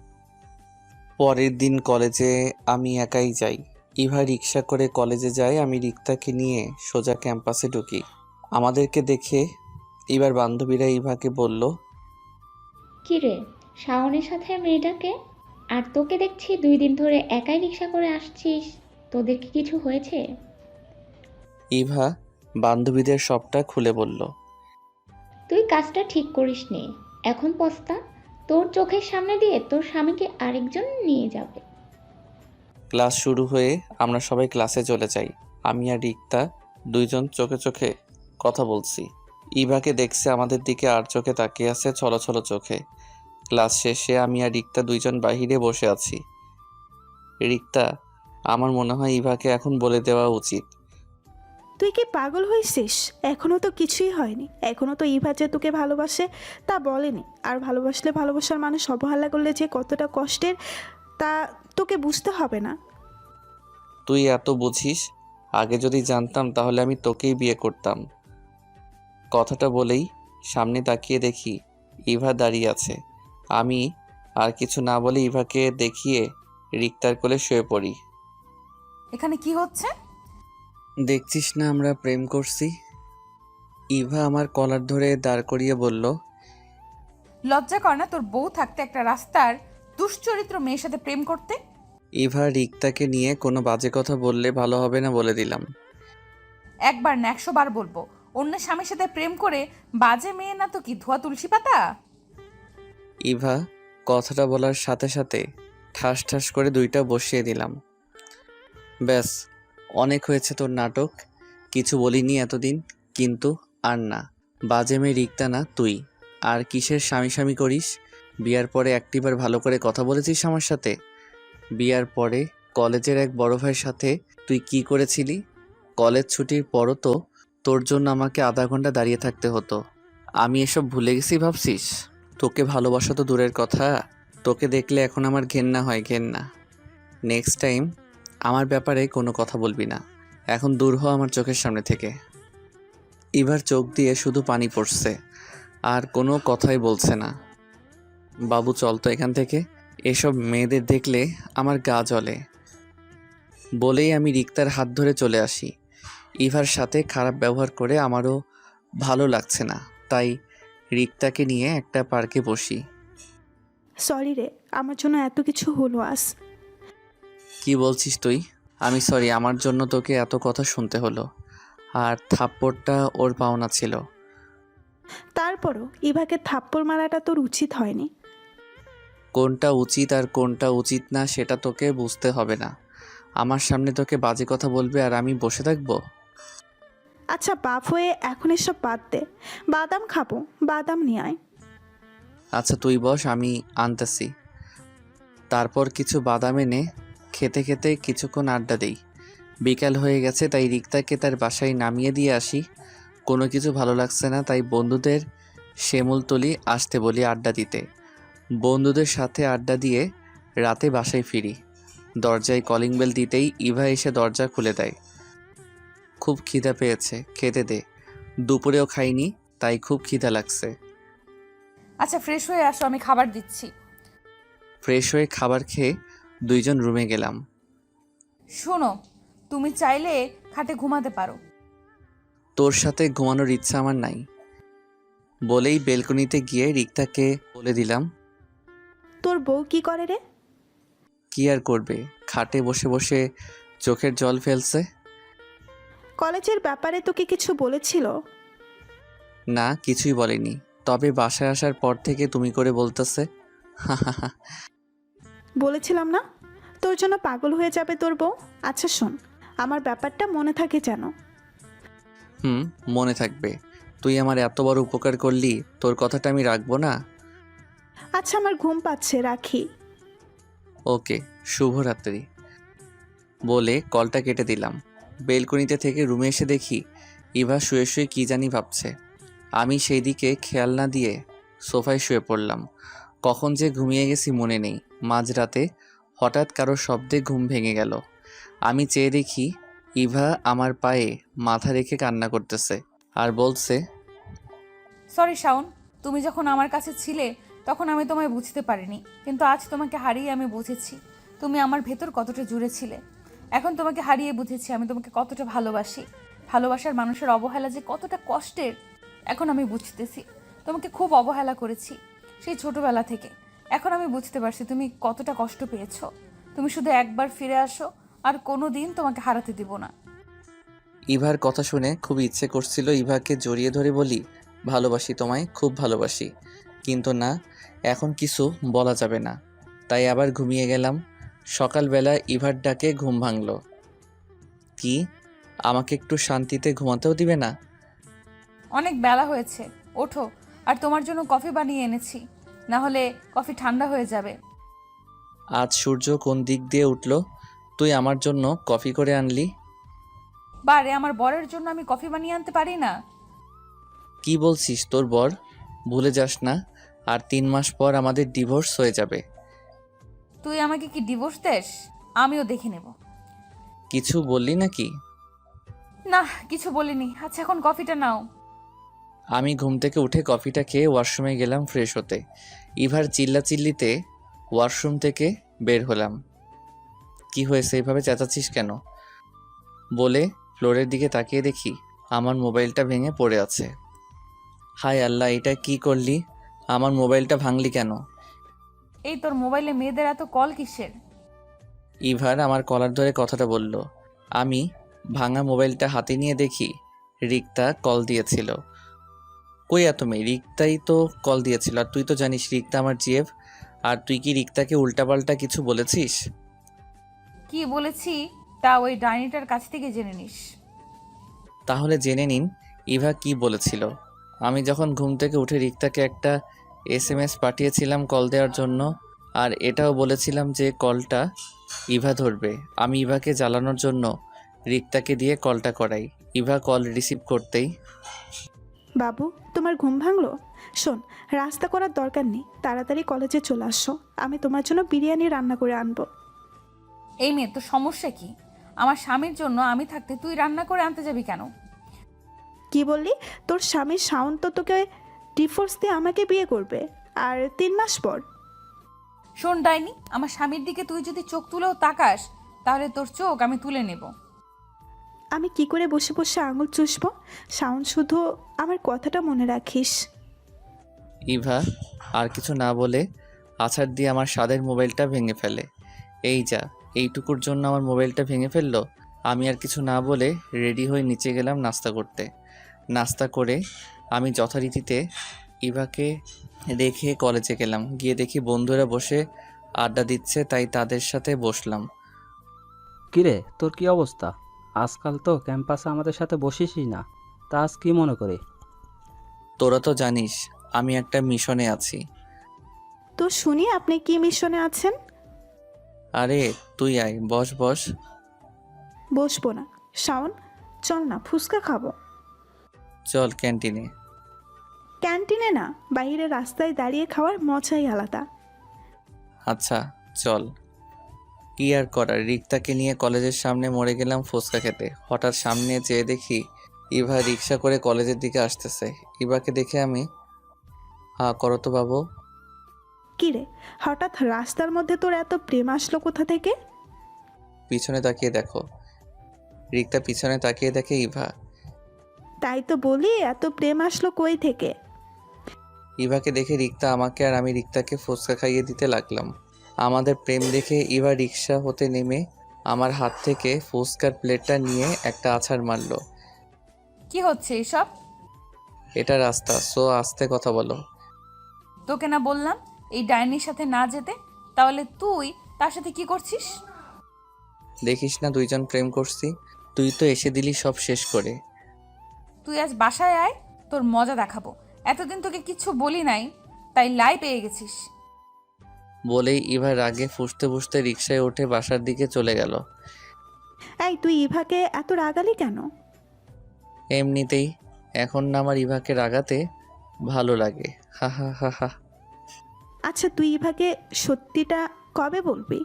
পরের দিন কলেজে আমি একাই যাই। ইভা রিক্সা করে কলেজে যায়, আমি রিক্তাকে নিয়ে সোজা ক্যাম্পাসে ঢুকি। আমাদেরকে দেখে এবার বান্ধবীরা ইভাকে বলল, কি রে, শাওনের সাথে মেয়েটাকে? আর তোকে দেখছি 2 দিন ধরে একাই রিক্সা করে আসছিস, তোদের কি কিছু হয়েছে? ইভা বান্ধবীদের সবটা খুলে বলল। তুই কাজটা ঠিক করিসনি, এখন পস্তা। তোর চোখের সামনে দিয়ে তোর স্বামীকে আরেকজন নিয়ে যাবে। ক্লাস শুরু হয়ে আমরা সবাই ক্লাসে চলে যাই। আমি আর রিক্তা দুইজন চোখে চোখে কথা বলছি। ইভাকে দেখছে আমাদের দিকে আর চোখে তাকিয়ে আছে ছলো ছলো চোখে। ক্লাস শেষে আমি আর রিক্তা দুইজন বাহিরে বসে আছি। রিক্তা, আমার মনে হয় ইভাকে এখন বলে দেওয়া উচিত। তুই কি পাগল হয়েছিস? এখনো তো কিছুই হয়নি। এখনো তো ইভা যে তোকে ভালোবাসে তা বলেনি। আর ভালোবাসলে ভালোবাসার মানুষ অবহেলা করলে যে কতটা কষ্টের তা তোকে বুঝতে হবে না। তুই এত বুঝিস? আগে যদি জানতাম তাহলে আমি তোকেই বিয়ে করতাম। কথাটা বলেই সামনে তাকিয়ে দেখি ইভা দাঁড়িয়ে আছে। আমি আর কিছু না বলে ইভাকে দেখিয়ে রিক্তার কোলে শুয়ে পড়ি। এখানে কি হচ্ছে? দেখছিস না আমরা প্রেম করছি? ইভা আমার কলার ধরে দাঁড় করিয়ে বলল, লজ্জা কর না তোর বউ থাকতে একটা রাস্তার দুশ্চরিত্র মেয়ের সাথে প্রেম করতে? ইভা রিক্তাকে নিয়ে কোনো বাজে কথা বললে ভালো হবে না বলে দিলাম। একবার না 100 বার বলবো, অন্য স্বামীর সাথে প্রেম করে বাজে মেয়ে না তো কি ধোয়া তুলসী পাতা? ইভা কথাটা বলার সাথে সাথে ঠাস ঠাস করে 2টা বসিয়ে দিলাম। ব্যাস, অনেক হয়েছে তোর নাটক। কিছু বলিনি এতদিন, কিন্তু আর না। বাজে মেয়ে রিক্তা না তুই। আর কিসের স্বামী স্বামী করিস? বিয়ার পরে একটিবার ভালো করে কথা বলেছিস আমার সাথে? বিয়ার পরে কলেজের এক বড় ভাইয়ের সাথে তুই কি করেছিলি? কলেজ ছুটির পরও তো তোর জন্য আমাকে আধা ঘন্টা দাঁড়িয়ে থাকতে হতো। আমি এসব ভুলে গেছি ভাবছিস? তোকে ভালোবাসা তো দূরের কথা, তোকে দেখলে এখন আমার ঘেন্না হয়, ঘেন্না। নেক্সট টাইম আমার ব্যাপারে কোনো কথা বলবি না। এখন দূর হ আমার চোখের সামনে থেকে। এবার চোখ দিয়ে শুধু পানি পড়ছে, আর কোনো কথাই বলছে না। বাবু চল তো এখান থেকে, এসব মেয়েদের দেখলে আমার গা জ্বলে। বলেই আমি রিক্তার হাত ধরে চলে আসি। ইভার সাথে খারাপ ব্যবহার করে আমারও ভালো লাগছে না, তাই রিক্তাকে নিয়ে একটা পার্কে বসি। সরি রে, আমার জন্য এত কিছু হলো আজ। কি বলছিস তুই? আমি সরি, আমার জন্য তোকে এত কথা শুনতে হলো। আর থাপ্পড়টা ওর পাওনা ছিল। তারপরও ইভাকে থাপ্পড় মারাটা তোর উচিত হয়নি। কোনটা উচিত আর কোনটা উচিত না সেটা তোকে বুঝতে হবে না। আমার সামনে তোকে বাজে কথা বলবে আর আমি বসে থাকবো? আচ্ছা বাপ হয়ে এখন এসব বাদ দে, বাদাম খাবো, বাদাম নিয়ে আয়। আচ্ছা তুই বস, আমি আনতেছি। তারপর কিছু বাদাম এনে খেতে খেতে কিছুক্ষণ আড্ডা দেই। বিকাল হয়ে গেছে, তাই রিক্তাকে তার বাসায় নামিয়ে দিয়ে আসি। কোনো কিছু ভালো লাগছে না, তাই বন্ধুদের শিমুলতলি আসতে বলি আড্ডা দিতে। বন্ধুদের সাথে আড্ডা দিয়ে রাতে বাসায় ফিরি। দরজায় কলিং বেল দিতেই ইভা এসে দরজা খুলে দেয়। খুব খিদা পেয়েছে, খেতে দে। দুপুরেও খাইনি, তাই খুব খিদা লাগছে। আচ্ছা ফ্রেশ হয়ে আসো, আমি খাবার দিচ্ছি। ফ্রেশ হয়ে খাবার খেয়ে দুইজন রুমে গেলাম। শোনো, তুমি চাইলে খাটে ঘুমাতে পারো। তোর সাথে ঘুমানোর ইচ্ছা আমার নাই বলেই বেলকনিতে গিয়ে রিক্তাকে বলে দিলাম। তোর বউ কি করে রে? কি আর করবে, খাটে বসে বসে চোখের জল ফেলছে। কলেজের ব্যাপারে তোকে কিছু বলেছিল? না, কিছুই বলেনি, তবে বাসায় আসার পর থেকে তুমি করে বলতেছে। বলেছিলাম না তোর জন্য পাগল হয়ে যাবে তোর বউ। আচ্ছা শোন, আমার ব্যাপারটা মনে থাকে যেন। মনে থাকবে। তুই আমার এত বড় উপকার করলি, তোর কথাটা আমি রাখবো না? আচ্ছা আমার ঘুম পাচ্ছে, রাখি। ওকে, শুভরাত্রি বলে কলটা কেটে দিলাম। বেলকনিতে থেকে রুমে এসে দেখি ইভা শুয়ে শুয়ে কী জানি ভাবছে। আমি সেই দিকে খেয়াল না দিয়ে সোফায় শুয়ে পড়লাম। কখন যে ঘুমিয়ে গেছি মনে নেই। মাঝরাতে হঠাৎ কারো শব্দে ঘুম ভেঙে গেল। আমি চেয়ে দেখি ইভা আমার পায়ে মাথা রেখে কান্না করতেছে আর বলছে, সরি শাওন, তুমি যখন আমার কাছে ছিলে তখন আমি তোমায় বুঝতে পারিনি, কিন্তু আজ তোমাকে হারিয়ে আমি বুঝেছি তুমি আমার ভেতর কতটা জুড়ে ছিলে। এখন তোমাকে হারিয়ে বুঝেছি আমি তোমাকে কতটা ভালোবাসি। ভালোবাসার মানুষের অবহেলা যে কতটা কষ্টের এখন আমি বুঝতেছি। তোমাকে খুব অবহেলা করেছি সেই ছোটবেলা থেকে। এখন আমি বুঝতে পারছি তুমি কতটা কষ্ট পেয়েছো। তুমি শুধু একবার ফিরে আসো, আর কোনো দিন তোমাকে হারাতে দিব না। ইভার কথা শুনে খুব ইচ্ছে করছিল ইভাকে জড়িয়ে ধরে বলি, ভালোবাসি তোমায়, খুব ভালোবাসি। কিন্তু না, এখন কিছু বলা যাবে না। তাই আবার ঘুমিয়ে গেলাম। সকালবেলা ইভার ডাকে ঘুম ভাঙল। কি, আমাকে একটু শান্তিতে ঘুমাতেও দিবে না? অনেক বেলা হয়েছে, ওঠো, আর তোমার জন্য কফি বানিয়ে এনেছি, না হলে কফি ঠান্ডা হয়ে যাবে। আজ সূর্য কোন দিক দিয়ে উঠল, তুই আমার জন্য কফি করে আনলি? বারে, আমার বরের জন্য আমি কফি বানিয়ে আনতে পারি না? কি বলছিস, তোর বর? ভুলে যাস না, আর 3 মাস পর আমাদের ডিভোর্স হয়ে যাবে। তুই আমাকে কি ডিভোর্স দেস? আমিও দেখে নেব। কিছু বললি নাকি? না, কিছু বলিনি। আচ্ছা এখন কফিটা নাও। আমি ঘুম থেকে উঠে কফিটা খেয়ে ওয়াশরুমে গেলাম ফ্রেশ হতে। ইভার চিল্লাচিল্লিতে ওয়াশরুম থেকে বের হলাম। কি হয়েছে, এভাবে চেঁচাচ্ছিস কেন বলে ফ্লোরের দিকে তাকিয়ে দেখি আমার মোবাইলটা ভেঙে পড়ে আছে। হায় আল্লাহ, এটা কি করলি? আমার মোবাইলটা ভাঙলি কেন? এই তোর মোবাইলে মেয়েদের এত কল কিসের? ইভার আমার কলার ধরে কথাটা বলল। আমি ভাঙা মোবাইলটা হাতে নিয়ে দেখি রিক্তা কল দিয়েছিল। কই এত মেয়ে, রিক্তাই তো কল দিয়েছিল। আর তুই তো জানিস রিক্তা আমার জিএফ। আর তুই কি রিক্তাকে উল্টাপাল্টা কিছু বলেছিস? কি বলেছি তা ওই ডাইনিটার কাছ থেকে জেনে নিস। তাহলে জেনে নিন ইভা কি বলেছিল। আমি যখন ঘুম থেকে উঠে রিক্তাকে একটা SMS পাঠিয়েছিলাম কল দেওয়ার জন্য, আর এটাও বলেছিলাম যে কলটা ইভা ধরবে। আমি ইভাকে জ্বালানোর জন্য রিক্তাকে দিয়ে কলটা করাই। ইভা কল রিসিভ করতেই, বাবু তোমার ঘুম ভাঙলো? শোন, রাস্তা করার দরকার নেই, তাড়াতাড়ি কলেজে চলে আসো, আমি তোমার জন্য বিরিয়ানি রান্না করে আনবো। এই মেয়ে, তোর সমস্যা কি? আমার স্বামীর জন্য আমি থাকতে তুই রান্না করে আনতে যাবি কেন? কি বললি? তোর স্বামী শাওন তো তোকে ডিভোর্স দিয়ে আমাকে বিয়ে করবে, আর 3 মাস পর। শোন ডাইনি, আমার স্বামীর দিকে তুই যদি চোখ তুলেও তাকাস তাহলে তোর চোখ আমি তুলে নেব। আমি কি করে বসে বসে আঙুল চুষবো? শাওন, শুধু আমার কথাটা মনে রাখিস। ইভা আর কিছু না বলে আছাড় দিয়ে আমার স্বাদের মোবাইলটা ভেঙে ফেলে। এই যা, এইটুকুর জন্য আমার মোবাইলটা ভেঙে ফেললো। আমি আর কিছু না বলে রেডি হয়ে নিচে গেলাম নাস্তা করতে। নাস্তা করে আমি যথারীতিতে ইভাকে রেখে কলেজে গেলাম। গিয়ে দেখি বন্ধুরা বসে আড্ডা দিচ্ছে, তাই তাদের সাথে বসলাম। কিরে, তোর কি অবস্থা? আজকাল তো ক্যাম্পাসে আমাদের সাথে বসিসই না, তা আজ কি মনে করে? তোরা তো জানিস আমি একটা মিশনে আছি। তো শুনি আপনি কি মিশনে আছেন? আরে তুই আয়, বস বস। বসবো না। শাওন, চল না, ফুচকা খাবো। চল ক্যান্টিনে। ক্যান্টিনে না, বাইরে রাস্তায় দাঁড়িয়ে খাওয়ার মজাই আলাদা। আচ্ছা চল। কি আর করার, রিক্তাকে নিয়ে কলেজের সামনে মরে গেলাম ফুচকা খেতে। হঠাৎ সামনে যেয়ে দেখি ইভা রিক্সা করে কলেজের দিকে আসতেছে। ইভাকে দেখে আমি, হ্যাঁ করো তো বাবু। কিরে, হঠাৎ রাস্তার মধ্যে তোর এত প্রেম আসলো কোথা থেকে? পিছনে তাকিয়ে দেখো। রিক্তা পিছনে তাকিয়ে দেখে ইভা। তাই তো বলি, এত প্রেম আসলো কই থেকে? ইভাকে দেখে রিক্তা আমাকে আর আমি রিক্তাকে ফুচকা খাইয়ে দিতে লাগলাম। আমাদের প্রেম দেখে ইভা রিক্সা হতে নেমে আমার হাত থেকে ফুচকার প্লেটটা নিয়ে একটা আছাড় মারলো। কি হচ্ছে এসব? এটা রাস্তা, সো আস্তে কথা বলো। তোকে না বললাম এই ডাইনির সাথে না যেতে? তাহলে তুই তার সাথে কি করছিস? দেখিস না দুইজন প্রেম করছি, তুই তো এসে দিলি সব শেষ করে। তুই আজ বাসায় আয়, তোর মজা দেখাবো। এতদিন তোকে কিচ্ছু বলি নাই, তাই লাই পেয়ে গেছিস। বলেই ইভা রাগে ফুঁসতে ফুঁসতে রিক্সায় উঠে বাসার দিকে চলে গেল। এই, তুই ইভাকে এত রাগালি কেন? এমনিতেই এখন না আমার ইভাকে রাগাতে ভালো লাগে। হা হা হা হা। আচ্ছা, তুই ইভাকে সত্যিটা কবে বলবি?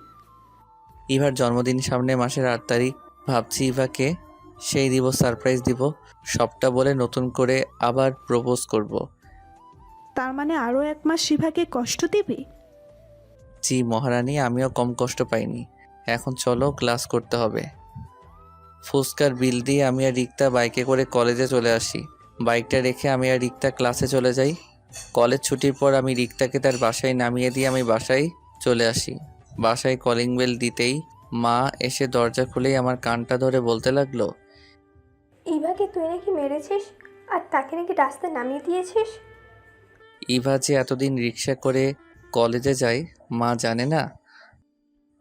ইভার জন্মদিন সামনে মাসের 8 তারিখ। ভাবছি ইভাকে সেই দিব, সারপ্রাইজ দিব, সবটা বলে নতুন করে আবার প্রপোজ করব। তার মানে আরও 1 মাস ইভাকে কষ্ট দিবি? জি মহারানী, আমিও কম কষ্ট পাইনি। এখন চলো, ক্লাস করতে হবে। ফুচকার বিল দিয়ে আমি আর রিক্তা বাইকে করে কলেজে চলে আসি। বাইকটা রেখে আমি আর রিক্তা ক্লাসে চলে যাই। কলেজ ছুটির পর আমি রিক্তাকে তার বাসায় নামিয়ে দিয়ে আমি বাসায় চলে আসি। বাসায় কলিং বেল দিতেই মা এসে দরজা খুলেই আমার কানটা ধরে বলতে লাগলো, ইভাকে তুই নাকি মেরেছিস আর তাকে নাকি রাস্তায় নামিয়ে দিয়েছিস। ইভা যে এতদিন রিক্সা করে কলেজে যায় মা জানে না।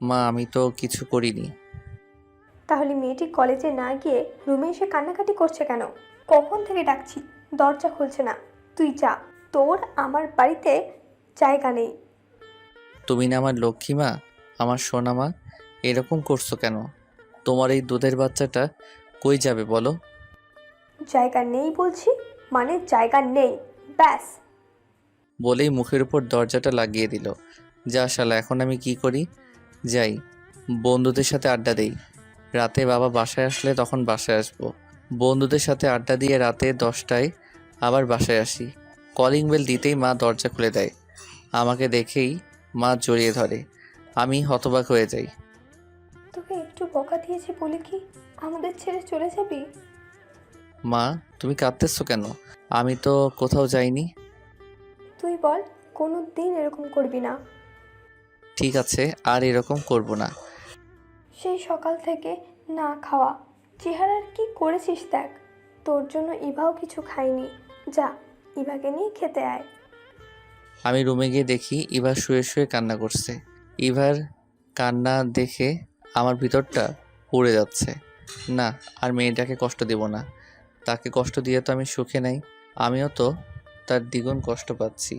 মা আমি তো কিছু করিনি। তাহলে মেয়েটি কলেজে না গিয়ে রুমে এসে কান্নাকাটি করছে কেন? কখন থেকে ডাকছি, দরজা খুলছে না। তুই যা, তোর আমার বাড়িতে জায়গা নেই। তুমি না আমার লক্ষ্মী মা, আমার সোনা মা, এরকম করছো কেন? তোমার এই দুধের বাচ্চাটা কই যাবে বলো? জায়গা নেই বলছি, মানে জায়গা নেই, ব্যাস। বলেই মুখের উপর দরজাটা লাগিয়ে দিল। যা শালা, এখন আমি কি করি? যাই বন্ধুদের সাথে আড্ডা দেই। রাতে বাবা বাসায় আসলে তখন বাসায় আসবো। বন্ধুদের সাথে আড্ডা দিয়ে রাতে 10টায় আবার বাসায় আসি। কলিং বেল দিতেই মা দরজা খুলে দেয়। আমাকে দেখেই মা জড়িয়ে ধরে। আমি হতবাক হয়ে যাই। তোকে একটু বকা দিয়েছি বলে কি আমাদের ছেড়ে চলে যাবি? মা তুমি কাঁদতেছো কেন? আমি তো কোথাও যাইনি। তুই বল, কোনো দিন এরকম করবি না। ঠিক আছে, আর এরকম করব না। সেই সকাল থেকে না খাওয়া চেহারার কি করেছিস দেখ। তোর জন্য ইভাও কিছু খায়নি। যা, ইভাকে নিয়ে খেতে আয়। আমি রুমে গিয়ে দেখি ইভা শুয়ে শুয়ে কান্না করছে। ইভার কান্না দেখে আমার ভিতরটা পুড়ে যাচ্ছে। না, আর মেয়েটাকে কষ্ট দেব না। তাকে কষ্ট দিয়ে তো আমি সুখে নাই, আমিও তো তার দ্বিগুণ কষ্ট পাচ্ছি।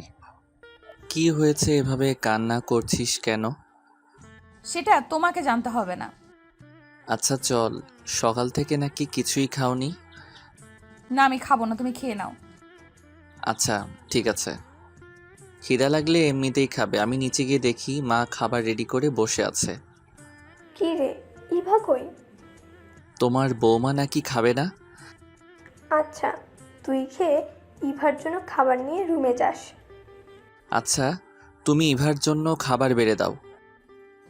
কি হয়েছে, এভাবে কান্না করছিস কেন? সেটা তোমাকে জানতে হবে না। আচ্ছা চল, সকাল থেকে নাকি কিছুই খাওনি? না আমি খাবো না, তুমি খেয়ে নাও। আচ্ছা ঠিক আছে, খিদা লাগলে এমনিতেই খাবে। আমি নিচে গিয়ে দেখি মা খাবার রেডি করে বসে আছে। কি রে, ইভা কই? তোমার বৌমা নাকি খাবে না? আচ্ছা, তুই খেয়ে ইভার জন্য খাবার নিয়ে রুমে যাস। আচ্ছা তুমি ইভার জন্য খাবার বেড়ে দাও।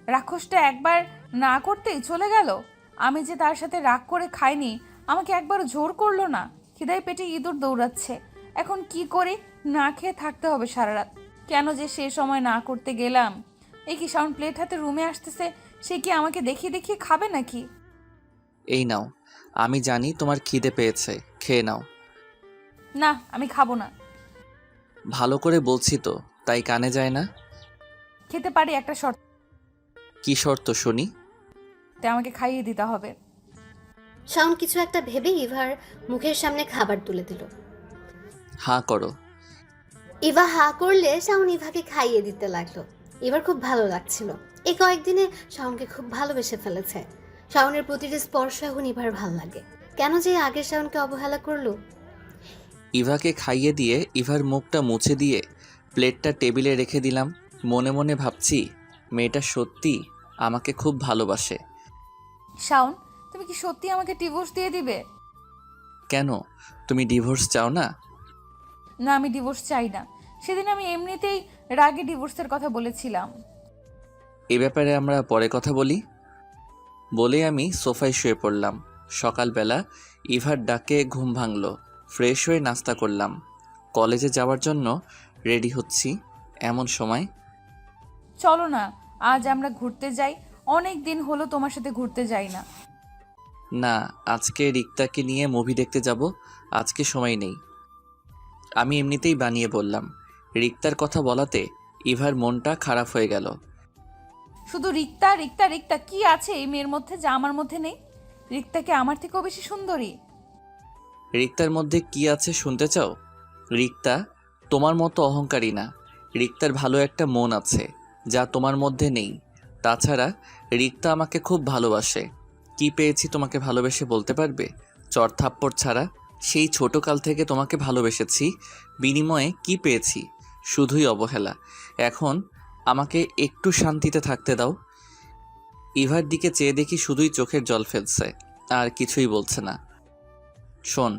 রাক্ষসটা একবার না করতেই চলে গেল। আমি যে তার সাথে রাগ করে খাইনি, আমাকে একবার জোর করলো না। খিদায় পেটে ইঁদুর দৌড়াচ্ছে। এখন কি করি, না খেয়ে থাকতে হবে সারা রাত। কেন যে সে সময় না করতে গেলাম। এই কি সাউন্ড প্লেট হাতে রুমে আসতেছে, সে কি আমাকে দেখিয়ে দেখিয়ে খাবে নাকি? এই নাও, আমি জানি তোমার খিদে পেয়েছে, খেয়ে নাও। না, আমি খাবো না। ভালো করে বলছি তো, তাই কানে যায় না। খেতে পারি, একটা শর্ত। কি শর্ত শুনি? আমাকে খাইয়ে দিতে হবে। শাওন কিছু একটা ভেবে ইভার মুখের সামনে খাবার তুলে দিল। হাঁ করো। ইভা হা করলে শাওন ইভাকে খাইয়ে দিতে লাগলো। এবার খুব ভালো লাগছিল। এই কয়েকদিনে শাওনকে খুব ভালোবেসে ফেলেছে। শাওনের প্রতিটি স্পর্শ এখন ইভার ভাল লাগে। কেন যে আগের শাওনকে অবহেলা করলো। ইভাকে খাইয়ে দিয়ে ইভার মুখটা মুছে দিয়ে প্লেটটা টেবিলে রেখে দিলাম। মনে মনে ভাবছি মেয়েটা সত্যি আমাকে খুব ভালোবাসে। শাওন, তুমি কি সত্যি আমাকে ডিভোর্স দিয়ে দিবে? কেন, তুমি ডিভোর্স চাও না? না, আমি ডিভোর্স চাই না। সেদিন আমি এমনিতেই রাগে ডিভোর্সের কথা বলেছিলাম। এ ব্যাপারে আমরা পরে কথা বলি বলে আমি সোফায় শুয়ে পড়লাম। সকালবেলা ইভার ডাকে ঘুম ভাঙলো। ফ্রেশ হয়ে নাস্তা করলাম। কলেজে যাওয়ার জন্য রেডি হচ্ছি। এমন সময়, চলো না, আজ আমরা ঘুরতে যাই। অনেক দিন হলো তোমার সাথে ঘুরতে যাই না। না, আজকে রিক্তাকে নিয়ে মুভি দেখতে যাব। আজকে সময় নেই। আমি এমনিতেই বানিয়ে বললাম। রিক্তার কথা বলাতে ইভার মনটা খারাপ হয়ে গেল। শুধু রিক্তা রিক্তা রিক্তা, কি আছে এই মেয়ের মধ্যে যা আমার মধ্যে নেই? রিক্তাকে আমার থেকেও বেশি সুন্দরী। রিক্তার মধ্যে কি আছে শুনতে চাও? রিক্তা তোমার মতো অহংকারী না। রিক্তার ভালো একটা মন আছে, যা তোমার মধ্যে নেই। তাছাড়া রিক্তা আমাকে খুব ভালোবাসে। কি পেয়েছি তোমাকে ভালোবেসে বলতে পারবে? চড় থাপ্পড় ছাড়া। সেই ছোটকাল থেকে তোমাকে ভালোবেসেছি, বিনিময়ে কি পেয়েছি? শুধুই অবহেলা। এখন আমাকে একটু শান্তিতে থাকতে দাও। ইভার দিকে চেয়ে দেখি শুধুই চোখের জল ফেলছে, আর কিছুই বলছে না। শোন,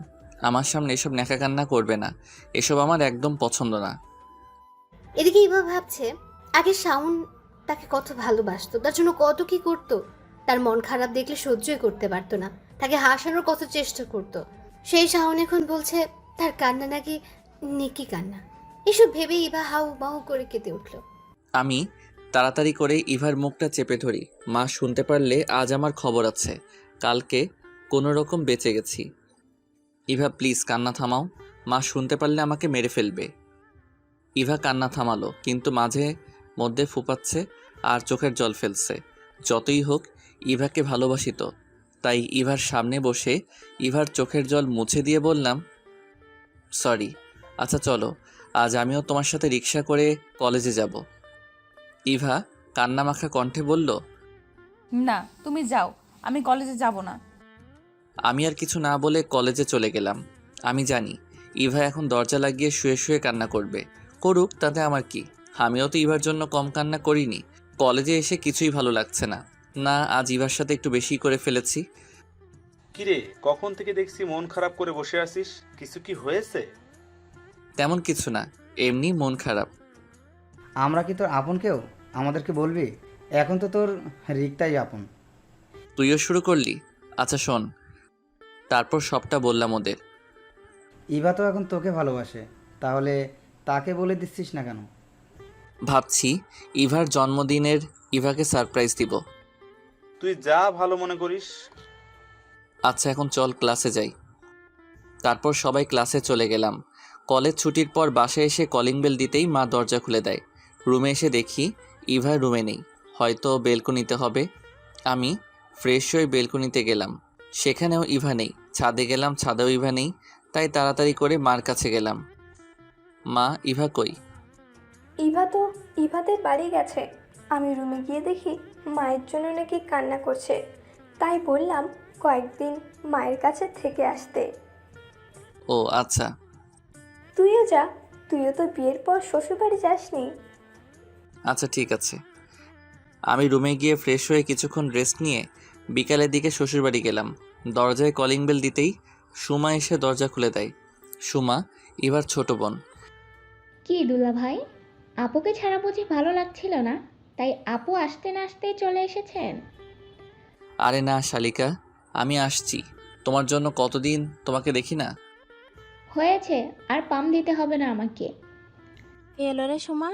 আমার সামনে এসব ন্যাকা কান্না করবে না। এসব আমার একদম পছন্দ না। এদিকে ইভা ভাবছে আগে শাওন তাকে কত ভালোবাসতো, তার জন্য কত কি করতো। তার মন খারাপ দেখলে সহ্যই করতে পারতো না, তাকে হাসানোর কত চেষ্টা করতো। সেই শাওন এখন বলছে তার কান্না নাকি নেকি কান্না। এসব ভেবে ইভা হাউ মাউ করে কেঁদে উঠল। আমি তাড়াতাড়ি করে ইভার মুখটা চেপে ধরি। মা শুনতে পারলে আজ আমার খবর আছে। কালকে কোনো রকম বেঁচে গেছি। ইভা প্লিজ কান্না থামাও। মা শুনতে পারলে আমাকে মেরে ফেলবে। ইভা কান্না থামালো, কিন্তু মাঝে মধ্যে ফুপাচ্ছে আর চোখের জল ফেলছে। যতই হোক ইভাকে ভালোবাসি তো, তাই ইভার সামনে বসে ইভার চোখের জল মুছে দিয়ে বললাম, সরি। আচ্ছা চলো, আজ আমিও তোমার সাথে রিক্সা করে কলেজে যাব। ইভা কান্নামাখা কণ্ঠে বলল, না, তুমি যাও, আমি কলেজে যাব না। আমি আর কিছু না বলে কলেজে চলে গেলাম। আমি জানি ইভা এখন দরজা লাগিয়ে শুয়ে শুয়ে কান্না করবে। করুক, তাতে আমার কি? আমিও তো ইভার জন্য কম কান্না করিনি। কলেজে এসে কিছুই ভালো লাগছে না। না, আজ ইভার সাথে একটু বেশি করে ফেলেছি। কিরে, কখন থেকে দেখছি মন খারাপ করে বসে আছিস? কিছু কি হয়েছে? তেমন কিছু না, এমনি মন খারাপ। আমরা কি তোর আপন কেউ? আমাদেরকে বলবি? এখন তো তোর রিক্তাই আপন। তুইও শুরু করলি? আচ্ছা শোন। তারপর সবটা বললাম ওদের। ইভা তো এখন তোকে ভালোবাসে, তাহলে তাকে বলে দিচ্ছিস না কেন? ভাবছি ইভার জন্মদিনের ইভাকে সারপ্রাইজ দিব। তুই যা ভালো মনে করিস। আচ্ছা এখন চল ক্লাসে যাই। তারপর সবাই ক্লাসে চলে গেলাম। কলেজ ছুটির পর বাসায় এসে কলিং বেল দিতেই মা দরজা খুলে দেয়। রুমে এসে দেখি ইভা রুমে নেই, হয়তো বেলকনিতে হবে। আমি ফ্রেশ হয়ে বেলকনিতে গেলাম, সেখানেও ইভা নেই। ছাদে গেলাম, ছাদেও ইভা নেই। তাই তাড়াতাড়ি করে মার কাছে গেলাম। মা, ইভা কই? ইভা তো ইভাদের বাড়ি গেছে। আমি রুমে গিয়ে দেখি মায়ের জন্য নাকি কান্না করছে, তাই বললাম কয়েকদিন মায়ের কাছে থেকে আসতে। ও আচ্ছা। তুইও যা, তুইও তো বিয়ের পর শ্বশুরবাড়ি যাসনি। আচ্ছা ঠিক আছে। আমি রুমে গিয়ে ফ্রেশ হয়ে কিছুক্ষণ রেস্ট নিয়ে বিকালের দিকে শ্বশুরবাড়ি গেলাম। দরজায় কলিং বেল দিতেই সুমা এসে দরজা খুলে দেয়। সুমা ইভার ছোট বোন। কি দুলা ভাই, আপুকে ছাড়া বুঝি ভালো লাগছিল না, তাই আপু আসতে না আসতেই চলে এসেছেন? আরে না শালিকা, আমি আসছি। তোমার জন্য কতদিন তোমাকে দেখি না। হয়েছে, আর পাম দিতে হবে না আমাকে। এলো রে সুমা।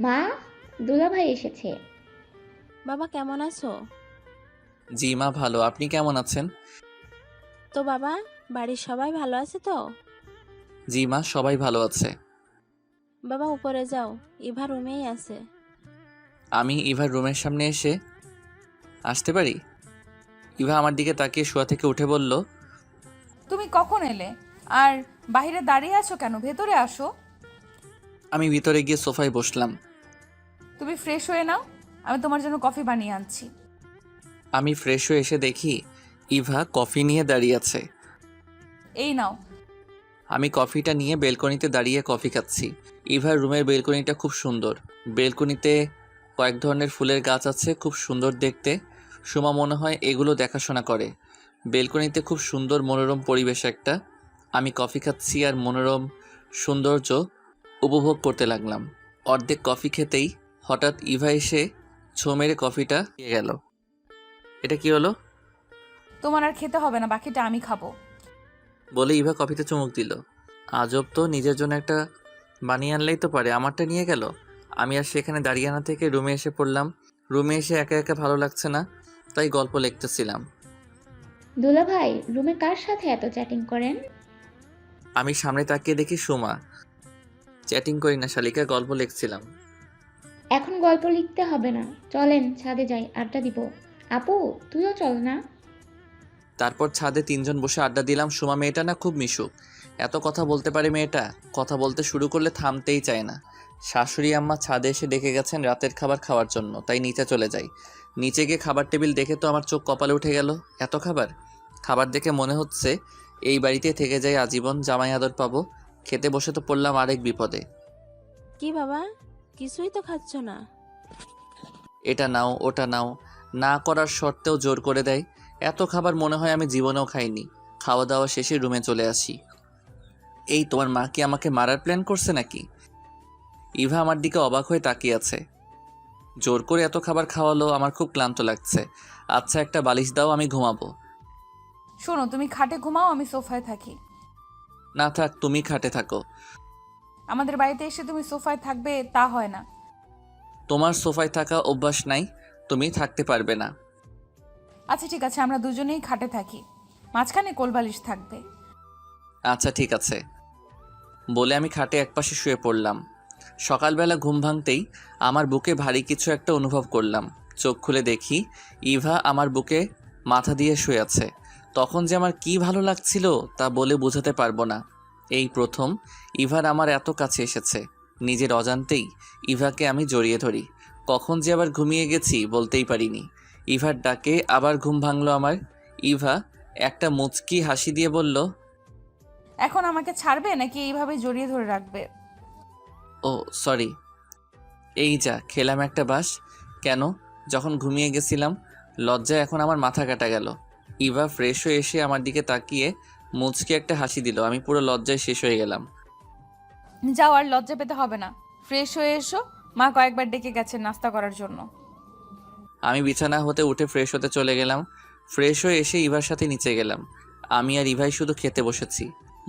মা, দুলা ভাই এসেছে। বাবা কেমন আছো? জি মা ভালো, আপনি কেমন আছেন? তো বাবা, বাড়ির সবাই ভালো আছে তো? জি মা, সবাই ভালো আছে। বাবা উপরে যাও, ইভা রুমেই আছে। আমি ইভার রুমের সামনে এসে আসতে পারি? ইভা আমার দিকে তাকিয়ে শোয়া থেকে উঠে বলল, তুমি কখন এলে? আর বাইরে দাঁড়িয়ে আছো কেন? ভেতরে আসো। আমি ভিতরে গিয়ে সোফায় বসলাম। তুমি ফ্রেশ হয়ে নাও, আমি তোমার জন্য কফি বানিয়ে আনছি। আমি ফ্রেশ হয়ে এসে দেখি ইভা কফি নিয়ে দাঁড়িয়ে আছে। এই নাও। আমি কফিটা নিয়ে বেলকনিতে দাঁড়িয়ে কফি খাচ্ছি। ইভার রুমের বেলকনিটা খুব সুন্দর। বেলকনিতে কয়েক ধরনের ফুলের গাছ আছে, খুব সুন্দর দেখতে। সুমা মনে হয় এগুলো দেখাশোনা করে। বেলকনিতে খুব সুন্দর মনোরম পরিবেশ একটা। আমি কফি খাচ্ছি আর মনোরম সৌন্দর্য উপভোগ করতে লাগলাম। অর্ধেক কফি খেতেই হঠাৎ ইভা এসে ছো মেরে কফিটা খেয়ে গেল। এটা কি হলো? তোমার আর খেতে হবে না, বাকিটা আমি খাবো। বলে ইভা কফিতে চুমুক দিল। আজব তো, নিজের জন্য একটা বানিয়ে আনলেই তো পারে, আমারটা নিয়ে গেল। আমি আর সেখানে দাঁড়িয়ে না থেকে রুমে এসে পড়লাম। রুমে এসে একা একা ভালো লাগছে না, তাই গল্প লিখতেছিলাম। দুলাভাই রুমে কার সাথে এত চ্যাটিং করেন? আমি সামনে তাকিয়ে দেখি সুমা। চ্যাটিং করি না শালিকা, গল্প লিখছিলাম। এখন গল্প লিখতে হবে না, চলেন ছাদে যাই, আড্ডা দিব। আপু তুইও চল না। তারপর ছাদে তিনজন বসে আড্ডা দিলাম। সুমা মেয়েটা না খুব মিশুক, এত কথা বলতে পারে মেয়েটা। কথা বলতে শুরু করলে থামতেই চায় না। শাশুড়ি আম্মা ছাদে এসে ডেকে গেছেন রাতের খাবার খাওয়ার জন্য, তাই নিচে চলে যাই। নিচে গিয়ে খাবার টেবিল দেখে তো আমার চোখ কপালে উঠে গেল। এত খাবার! খাবার দেখে মনে হচ্ছে এই বাড়িতে থেকে যাই আজীবন, জামাই আদর পাবো। খেতে বসে তো পড়লাম আরেক বিপদে। কি বাবা, কিছুই তো খাচ্ছ না? এটা নাও ওটা নাও না করার শর্তেও জোর করে দেয়। এত খাবার মনে হয় আমি জীবনেও খাইনি। খাওয়া দাওয়া শেষে রুমে চলে আসি। এই তোমার মা কি আমাকে মারার প্ল্যান করছে নাকি? ইভা আমার দিকে অবাক হয়ে তাকিয়ে আছে। জোর করে এত খাবার খাওয়ালো, আমার খুব ক্লান্ত লাগছে। আচ্ছা একটা বালিশ দাও, আমি ঘুমাবো। শোনো, তুমি খাটে ঘুমাও, আমি সোফায় থাকি। না থাক, তুমি খাটে থাকো। আমাদের বাড়িতে এসে তুমি সোফায় থাকবে তা হয় না। তোমার সোফায় থাকা অভ্যাস নাই, তুমি থাকতে পারবে না। আচ্ছা ঠিক আছে, আমরা দুজনেই খাটে থাকি, মাঝখানে কোলবালিশ থাকবে। আচ্ছা ঠিক আছে বলে আমি খাটে একপাশে শুয়ে পড়লাম। সকালবেলা ঘুম ভাঙতেই আমার বুকে ভারী কিছু একটা অনুভব করলাম। চোখ খুলে দেখি ইভা আমার বুকে মাথা দিয়ে শুয়ে আছে। তখন যে আমার কি ভালো লাগছিল তা বলে বোঝাতে পারবো না। এই প্রথম ইভার আমার এত কাছে এসেছে। নিজের অজান্তেই ইভাকে আমি জড়িয়ে ধরি। কখন যে আবার ঘুমিয়ে গেছি বলতেই পারিনি। ইভার ডাকে আবার ঘুম ভাঙলো আমার। ইভা একটা মুচকি হাসি দিয়ে বলল, এখন আমাকে ছাড়বে নাকি এইভাবে জড়িয়ে ধরে রাখবে? ও সরি। এই যা খেলাম একটা বাস। কেন? যখন ঘুমিয়ে গেছিলাম। লজ্জায় এখন আমার মাথা কাটা গেল। ইভা ফ্রেশ হয়ে এসে আমার দিকে তাকিয়ে মুচকি একটা হাসি দিল। আমি পুরো লজ্জায় শেষ হয়ে গেলাম। যাও, আর লজ্জা পেতে হবে না, ফ্রেশ হয়ে এসো। মা কয়েকবার ডেকে গেছেন নাস্তা করার জন্য। আমি বিছানা হতে উঠে ফ্রেশ হতে চলে গেলাম। ফ্রেশ হয়ে এসে ইভার সাথে নিচে গেলাম। আমি আর ইভাই শুধু খেতে বসেছি।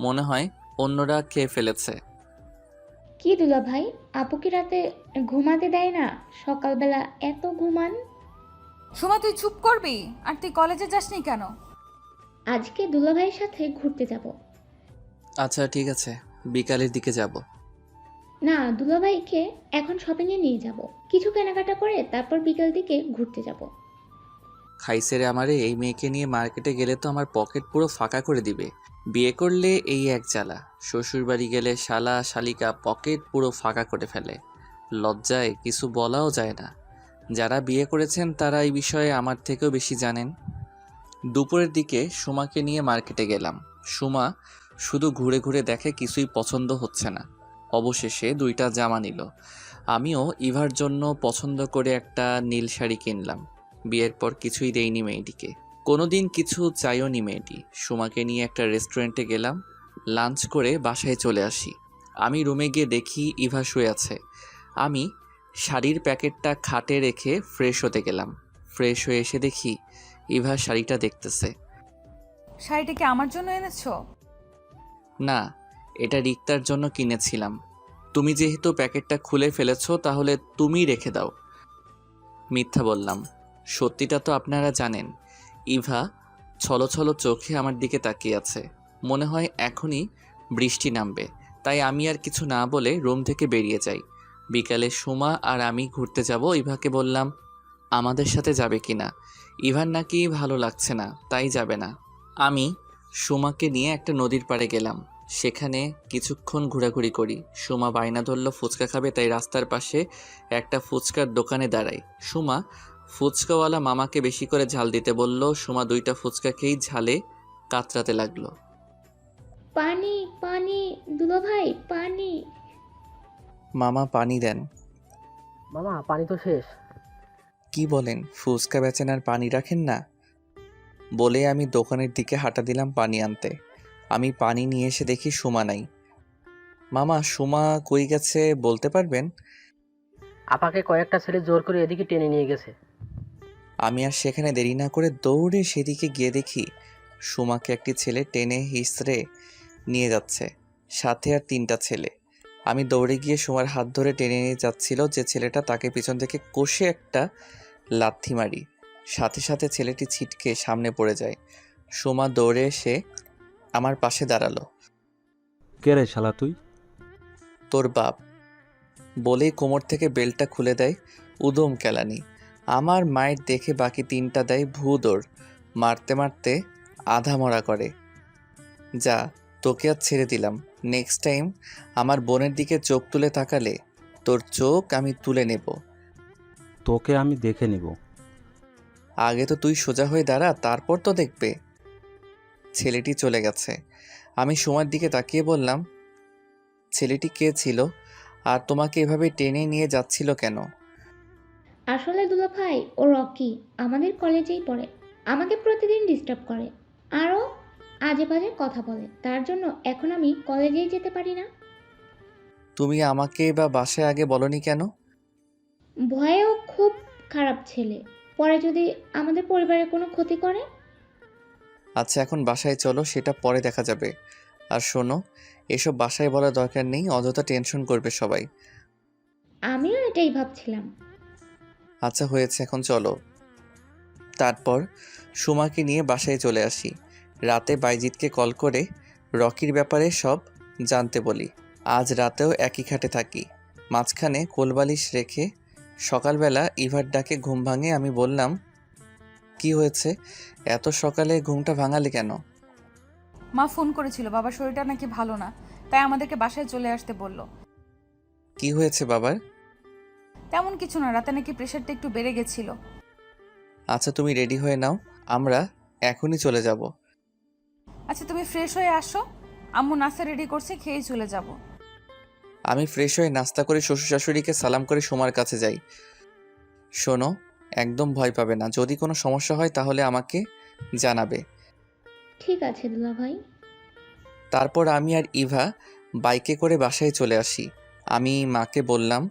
মনে হয় অন্যরা খেয়ে ফেলেছে। কি দুলাভাই, আপু কি রাতে ঘুমাতে দেয় না? সকালবেলা এত ঘুমান। সুমা তুই চুপ করবি? আর তুই কলেজে যাসনি কেন? আজকে দুলাভাইয়ের সাথে ঘুরতে যাব। আচ্ছা ঠিক আছে, বিকালের দিকে যাব। না, দুলাভাইকে এখন শপিংয়ে নিয়ে যাব, কিছু কেনাকাটা করে তারপর বিকাল দিকে ঘুরতে যাব। খাইছে রে আমারে, এই মেয়েকে নিয়ে মার্কেটে গেলে তো আমার পকেট পুরো ফাঁকা করে দিবে। বিয়ে করলে এই এক জ্বালা, শ্বশুরবাড়ি গেলে শালা শালিকা পকেট পুরো ফাঁকা করে ফেলে। লজ্জায় কিছু বলাও যায় না। যারা বিয়ে করেছেন তারা এই বিষয়ে আমার থেকেও বেশি জানেন। দুপুরের দিকে সুমাকে নিয়ে মার্কেটে গেলাম। সুমা শুধু ঘুরে ঘুরে দেখে, কিছুই পছন্দ হচ্ছে না। অবশেষে 2টা জামা নিল। আমিও ইভার জন্য পছন্দ করে একটা নীল শাড়ি কিনলাম। বিয়ের পর কিছুই দেয়নি মেয়েটিকে, কোনোদিন কিছু চাইও নি মেয়েটি। সুমাকে নিয়ে একটা রেস্টুরেন্টে গেলাম। লাঞ্চ করে বাসায় চলে আসি। আমি রুমে গিয়ে দেখি ইভা শুয়ে আছে। আমি শাড়ির প্যাকেটটা খাটে রেখে ফ্রেশ হতে গেলাম। ফ্রেশ হয়ে এসে দেখি ইভা শাড়িটা দেখতেছে। শাড়িটা কি আমার জন্য এনেছো? না, এটা রিক্তার জন্য কিনেছিলাম। তুমি যেহেতু প্যাকেটটা খুলে ফেলেছো তাহলে তুমি রেখে দাও। মিথ্যা বললাম, সত্যিটা তো আপনারা জানেন। ইভা ছলো ছলো চোখে আমার দিকে তাকিয়ে আছে। মনে হয় এখনই বৃষ্টি নামবে, তাই আমি আর কিছু না বলে রুম থেকে বেরিয়ে যাই। বিকালে সুমা আর আমি ঘুরতে যাব। ইভাকে বললাম আমাদের সাথে যাবে কি না। ইভার নাকি ভালো লাগছে না, তাই যাবে না। আমি সুমাকে নিয়ে একটা নদীর পাড়ে গেলাম। সেখানে কিছুক্ষণ ঘোরাঘুরি করি। সুমা বায়না ধরলো ফুচকা খাবে, তাই রাস্তার পাশে একটা ফুচকার দোকানে দাঁড়াই। সুমা ফুচকাওয়ালা মামাকে বেশি করে ঝাল দিতে বলল। সুমা 2টা ফুচকা খেয়েই ঝালে কাতরাতে লাগলো। পানি পানি দুলাভাই পানি। মামা পানি দেন। মামা পানি তো শেষ। কি বলেন, ফুচকা বেচেন আর পানি রাখেন না? বলে আমি দোকানের দিকে হাঁটা দিলাম পানি আনতে। আমি পানি নিয়ে এসে দেখি সুমা নাই। মামা, সুমা কই গেছে বলতে পারবেন? আপাকে কয়েকটা ছেলে জোর করে এদিকে টেনে নিয়ে গেছে। আমি আর সেখানে দেরি না করে দৌড়ে সেদিকে গিয়ে দেখি সুমাকে একটি ছেলে টেনে হিসড়ে নিয়ে যাচ্ছে, সাথে আর 3টা ছেলে। আমি দৌড়ে গিয়ে সুমার হাত ধরে টেনে নিয়ে যাচ্ছিল যে ছেলেটা, তাকে পিছন থেকে কষে একটা লাথি মারি। সাথে সাথে ছেলেটি ছিটকে সামনে পড়ে যায়। সুমা দৌড়ে এসে আমার পাশে দাঁড়ালো। কে রে শালা তুই? তোর বাপ। বলেই কোমর থেকে বেল্টটা খুলে দেয়। উদম কেলানি। আমার মায়ের দেখে বাকি 3টা দেয় ভূ দৌড়। মারতে মারতে আধা মরা করে। যা, তোকে আর ছেড়ে দিলাম। নেক্সট টাইম আমার বোনের দিকে চোখ তুলে তাকালে তোর চোখ আমি তুলে নেব। তোকে আমি দেখে নিব। আগে তো তুই সোজা হয়ে দাঁড়া, তারপর তো দেখবে। ছেলেটি চলে গেছে। আমি সুমার দিকে তাকিয়ে বললাম, ছেলেটি কে ছিল আর তোমাকে এভাবে টেনে নিয়ে যাচ্ছিল কেন? আসলে দুলাভাই ও রকি আমাদের কলেজেই পড়ে। আমাকে প্রতিদিন ডিস্টার্ব করে, আরও আজে বাজে কথা বলে। তার জন্য এখন আমি কলেজেই যেতে পারি না। তুমি আমাকে বা বাসায় আগে বলনি কেন? ভয়েও খুব খারাপ ছেলে, পরে যদি আমাদের পরিবারের কোনো ক্ষতি করে। আচ্ছা, এখন বাসায় চলো, সেটা পরে দেখা যাবে। আর শোনো, এসব বাসায় বলার দরকার নেই, অযথা টেনশন করবে সবাই। আমিও এটাই ভাবছিলাম। আচ্ছা হয়েছে, এখন চলো। তারপর সুমাকে নিয়ে বাসায় চলে আসি। রাতে বাইজিৎকে কল করে রকির ব্যাপারে সব জানতে বলি। আজ রাতেও একই খাটে থাকি। মাঝখানে কোলবালিশ রেখে সকালবেলা ইভার ডাকে ঘুম ভাঙে। আমি বললাম, কি হয়েছে, এত সকালে ঘুমটা ভাঙালে কেন? মা ফোন করেছিল, বাবার শরীরটা নাকি ভালো না, তাই আমাদেরকে বাসায় চলে আসতে বলল। কি হয়েছে বাবার? তেমন কিছু না, রাতে নাকি প্রেশারটা একটু বেড়ে গেছিল। আচ্ছা তুমি রেডি হয়ে নাও, আমরা এখনই চলে যাব। আচ্ছা তুমি ফ্রেশ হয়ে আসো, আম্মু নাস্তা রেডি করছে, খেয়ে চলে যাব। আমি ফ্রেশ হয়ে নাস্তা করে শ্বশুর শাশুড়িকে সালাম করে সুমার কাছে যাই। শোনো, একদম ভয় পাবে না, যদি কোনো সমস্যা হয় তাহলে আমাকে জানাবে। ঠিক আছে দুলাভাই। তারপর আমি আর ইভা বাইকে করে বাসায় চলে আসি। আমি মাকে বললাম,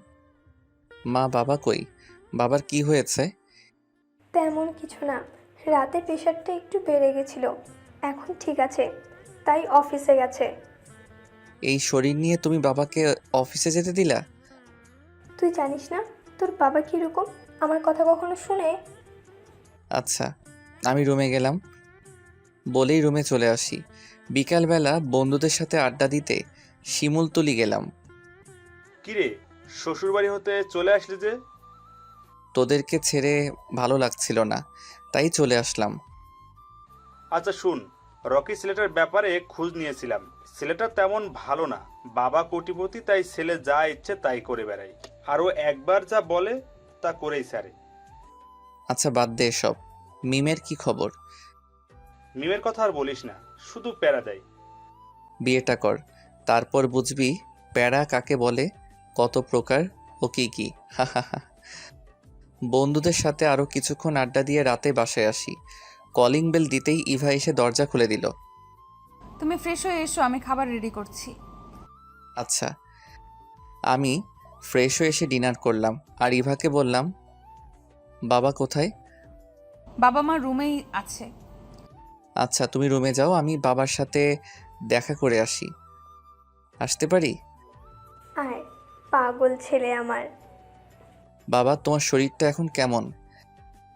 মা বাবা কই? বাবার কি হয়েছে? তেমন কিছু না, রাতে প্রেশারটা একটু বেড়ে গেছিল, এখন ঠিক আছে, তাই অফিসে গেছে। এই শরীর নিয়ে তুমি বাবাকে অফিসে যেতে দিলা? তুই জানিস না তোর বাবা কীরকম, আমার কথা কখনো শুনে? আচ্ছা, আমি রুমে গেলাম। বলেই রুমে চলে আসি। বিকালবেলা বন্ধুদের সাথে আড্ডা দিতে শিমুলতলি গেলাম। কিরে, শ্বশুরবাড়ি হতে চলে আসলি যে? তোদেরকে ছেড়ে ভালো লাগছিল না, তাই চলে আসলাম। আচ্ছা শুন, রকি ছেলেটার ব্যাপারে খোঁজ নিয়েছিলাম। ছেলেটা তেমন ভালো না, বাবা কোটিপতি, তাই ছেলে যা ইচ্ছে তাই করে বেড়ায়। আর ও একবার যা বলে তা করেই ছাড়ে। আচ্ছা বাদ দে এসব। মিমের কি খবর? মিমের কথা আর বলিস না, শুধু প্যারা দেয়। বিয়েটা কর, তারপর বুঝবি প্যারা কাকে বলে, কত প্রকার ও কি কি। বন্ধুদের সাথে আরও কিছুক্ষণ আড্ডা দিয়ে রাতে বাসায় আসি। কলিং বেল দিতেই ইভা এসে দরজা খুলে দিল। তুমি ফ্রেশ হয়ে এসো, আমি খাবার রেডি করছি। আচ্ছা। আমি ফ্রেশ হয়ে এসে ডিনার করলাম আর ইভাকে বললাম, বাবা কোথায়? বাবা মা রুমেই আছে। আচ্ছা তুমি রুমে যাও, আমি বাবার সাথে দেখা করে আসি। আসতে পারি? আয় পাগল ছেলে আমার। বাবা, তোমার শরীরটা এখন কেমন?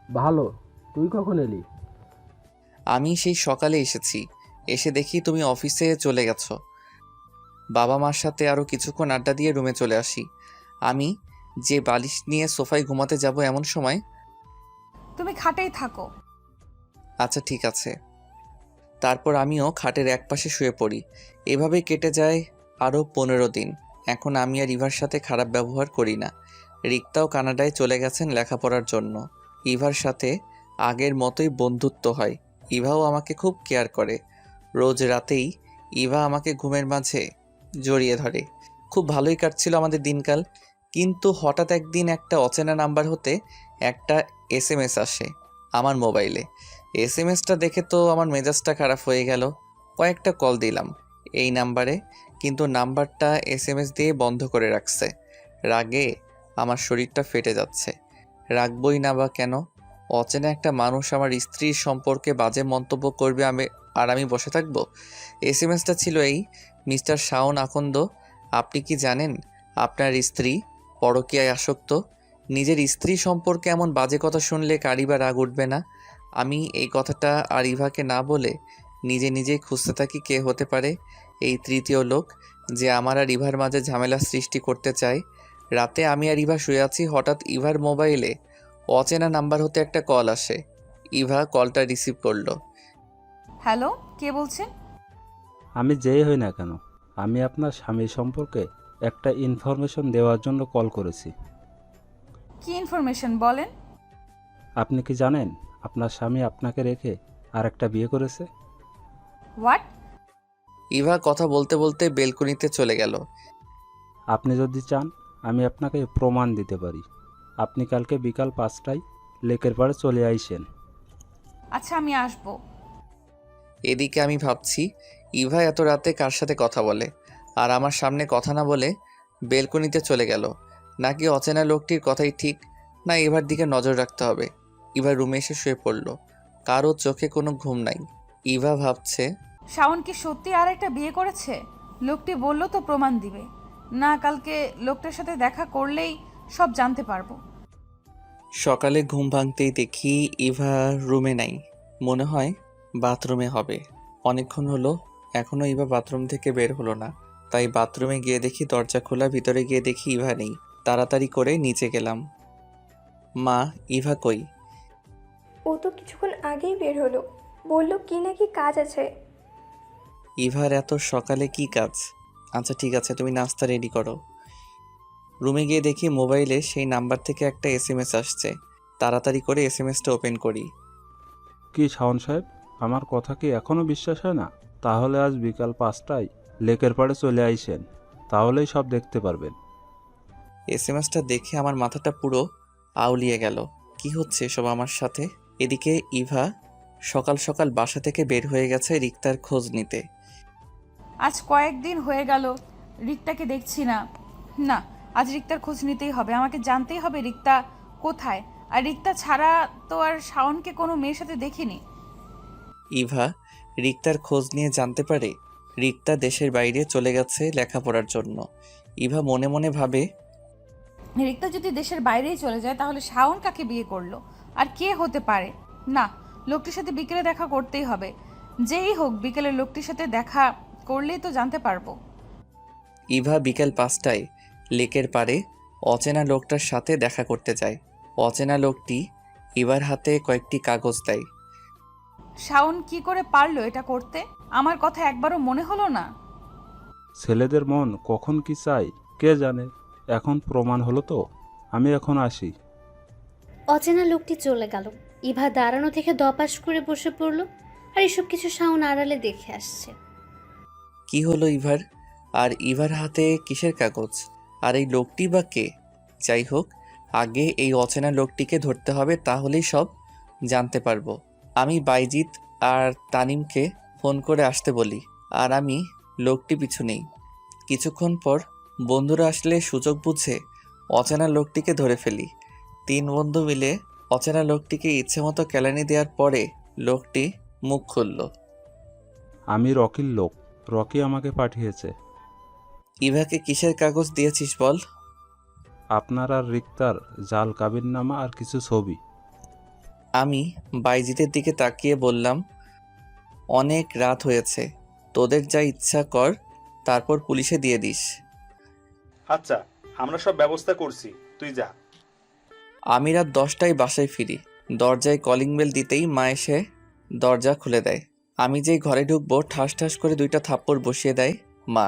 ভালো। তুই কখন এলি? আমি সেই সকালে এসেছি, এসে দেখি তুমি অফিসে চলে গেছো। বাবা মার সাথে আরও কিছুক্ষণ আড্ডা দিয়ে রুমে চলে আসি। আমি যে বালিশ নিয়ে সোফায় ঘুমাতে যাব এমন সময়, তুমি খাটেই থাকো। আচ্ছা ঠিক আছে। তারপর আমিও খাটের একপাশে শুয়ে পড়ি। এভাবেই কেটে যায় আরও 15 দিন। এখন আমি আর ইভার সাথে খারাপ ব্যবহার করি না। রিক্তাও কানাডায় চলে গেছেন লেখাপড়ার জন্য। ইভার সাথে আগের মতোই বন্ধুত্ব হয়। ইভাও আমাকে খুব কেয়ার করে। রোজ রাতেই ইভা আমাকে ঘুমের মাঝে জড়িয়ে ধরে। খুব ভালোই কাটছিল আমাদের দিনকাল। কিন্তু হঠাৎ একদিন একটা অচেনা নাম্বার হতে একটা SMS আসে আমার মোবাইলে। SMS-টা দেখে তো আমার মেজাজটা খারাপ হয়ে গেল। কয়েকটা কল দিলাম এই নাম্বারে, কিন্তু নাম্বারটা SMS দিয়ে বন্ধ করে রাখছে। রাগে আমার শরীরটা ফেটে যাচ্ছে। রাখবই না বা কেন? অচেনা একটা মানুষ আমার স্ত্রীর সম্পর্কে বাজে মন্তব্য করবে, আমি বসে থাকব? SMS-টা ছিল এই: মিস্টার শাওন আকন্দ, আপনি কি জানেন আপনার স্ত্রী পরকীয়ায় আসক্ত? নিজের স্ত্রী সম্পর্কে এমন বাজে কথা শুনলে কারই বা রাগ উঠবে না? আমি এই কথাটা আর ইভাকে না বলে নিজে নিজেই খুঁজতে থাকি কে হতে পারে এই তৃতীয় লোক যে আমার আর ইভার মাঝে ঝামেলা সৃষ্টি করতে চায়। রাতে আমি আর ইভা শুয়ে আছি, হঠাৎ ইভার মোবাইলে অচেনা নাম্বার হতে একটা কল আসে। ইভা কলটা রিসিভ করলো। হ্যালো, কে বলছেন? আমি যেই হই না কেন, আমি আপনার স্বামী সম্পর্কে একটা ইনফরমেশন দেওয়ার জন্য কল করেছি। কি ইনফরমেশন বলেন? আপনি কি জানেন আপনার স্বামী আপনাকে রেখে আর একটা বিয়ে করেছে? হোয়াট? ইভা কথা বলতে বলতে বেলকনিতে চলে গেল। আপনি যদি চান আমি আপনাকে প্রমাণ দিতে পারি। আপনি কালকে বিকাল 5টায় লেকের পাড়ে চলে আইসেন। আচ্ছা, আমি আসবো। এদিকে আমি ভাবছি ইভা এত রাতে কার সাথে কথা বলে, আর আমার সামনে কথা না বলে বেলকনিতে চলে গেল। নাকি অচেনা লোকটির কথাই ঠিক, না ইভার দিকে নজর রাখতে হবে। ইভা রুমে এসে শুয়ে পড়ল। কারো চোখে কোনো ঘুম নাই। ইভা ভাবছে, শাওন কি সত্যি আর একটা বিয়ে করেছে? লোকটি বললো তো প্রমাণ দিবে। না, কালকে লোকটার সাথে দেখা করলেই সব জানতে পারবো। সকালে ঘুম ভাঙতেই দেখি ইভা রুমে নাই। মনে হয় বাথরুমে হবে। অনেকক্ষণ হলো এখনও ইভা বাথরুম থেকে বের হলো না। তাই বাথরুমে গিয়ে দেখি দরজা খোলা, ভিতরে গিয়ে দেখি ইভা নেই। তাড়াতাড়ি করে নিচে গেলাম। মা, ইভা কই? ও তো কিছুক্ষণ আগেই বের হলো, বললো কি নাকি কাজ আছে। ইভার এত সকালে কি কাজ? আচ্ছা ঠিক আছে, তুমি নাস্তা রেডি করো। রুমে গিয়ে দেখি মোবাইলে সেই নাম্বার থেকে একটা SMS আসছে। তাড়াতাড়ি করে SMS-টা ওপেন করি। কি শাওন সাহেব, আমার কথা কি এখনও বিশ্বাস হয় না? তাহলে আজ বিকাল 5টায় লেকের পাড়ে চলে আইসেন, তাহলেই সব দেখতে পারবেন। SMS-টা দেখে আমার মাথাটা পুরো আউলিয়ে গেল। কি হচ্ছে এসব আমার সাথে? এদিকে ইভা সকাল সকাল বাসা থেকে বের হয়ে গেছে রিক্তার খোঁজ নিতে। আজ কয়েকদিন হয়ে গেল রিক্তাকে দেখছি না। না, আজ রিক্তার খোঁজ নিতেই হবে। আমাকে জানতেই হবে রিক্তা কোথায়। আর রিক্তা ছাড়া তো আর শাওনকে কোনো মেয়ের সাথে দেখিনি। ইভা রিক্তার খোঁজ নিয়ে জানতে পারে রিক্তা দেশের বাইরে চলে গেছে লেখাপড়ার জন্য। ইভা মনে মনে ভাবে, রিক্তা যদি দেশের বাইরেই চলে যায় তাহলে শাওন কাকে বিয়ে করলো আর কে হতে পারে? না, লোকটির সাথে বিকেলে দেখা করতেই হবে। যেই হোক, বিকেলে লোকটির সাথে দেখা করলেই তো জানতে পারবো। ইভা বিকেল 5টায় লেকের পাড়ে অচেনা লোকটার সাথে দেখা করতে যায়। অচেনা লোকটি ইভার হাতে কয়েকটি কাগজ দেয়। শাওন কি করে পারলো এটা করতে? আমার কথা একবারও মনে হলো না? ছেলেদের মন কখন কি চায় কে জানে। এখন প্রমাণ হলো তো, আমি এখন আসি। অচেনা লোকটি চলে গেল। ইভা দাঁড়ানো থেকে দপাস করে বসে পড়লো। আর এসব কিছু শাওন আড়ালে দেখে আসছে। কি হলো ইভার? আর ইভার হাতে কিসের কাগজ? আর এই লোকটি বা কে? যাই হোক, আগে এই অচেনা লোকটিকে ধরতে হবে, তাহলেই সব জানতে পারবো। আমি বাইজিৎ আর তানিমকে ফোন করে আসতে বলি, আর আমি লোকটি পিছু নেই। কিছুক্ষণ পর বন্ধুরা আসলে সুযোগ বুঝে অচেনা লোকটিকে ধরে ফেলি। 3 বন্ধু মিলে অচেনা লোকটিকে ইচ্ছে মতো কেলানি দেওয়ার পরে লোকটি মুখ খুলল। আমি রকির লোক, রকি আমাকে পাঠিয়েছে। ইভাকে কিসের কাগজ দিয়েছিস বল? আপনার আর রিক্তার জাল কাবিননামা আর কিছু ছবি। আমি বাইজিতের দিকে তাকিয়ে বললাম, অনেক রাত হয়েছে, তোদের যা ইচ্ছা কর, তারপর পুলিশে দিয়ে দিস। আচ্ছা, আমরা সব ব্যবস্থা করছি, তুই যা। আমি রাত 10টায় বাসায় ফিরি। দরজায় কলিং বেল দিতেই মা এসে দরজা খুলে দেয়। আমি যেই ঘরে ঢুকবো ঠাস ঠাস করে 2টা থাপ্পড় বসিয়ে দেয় মা।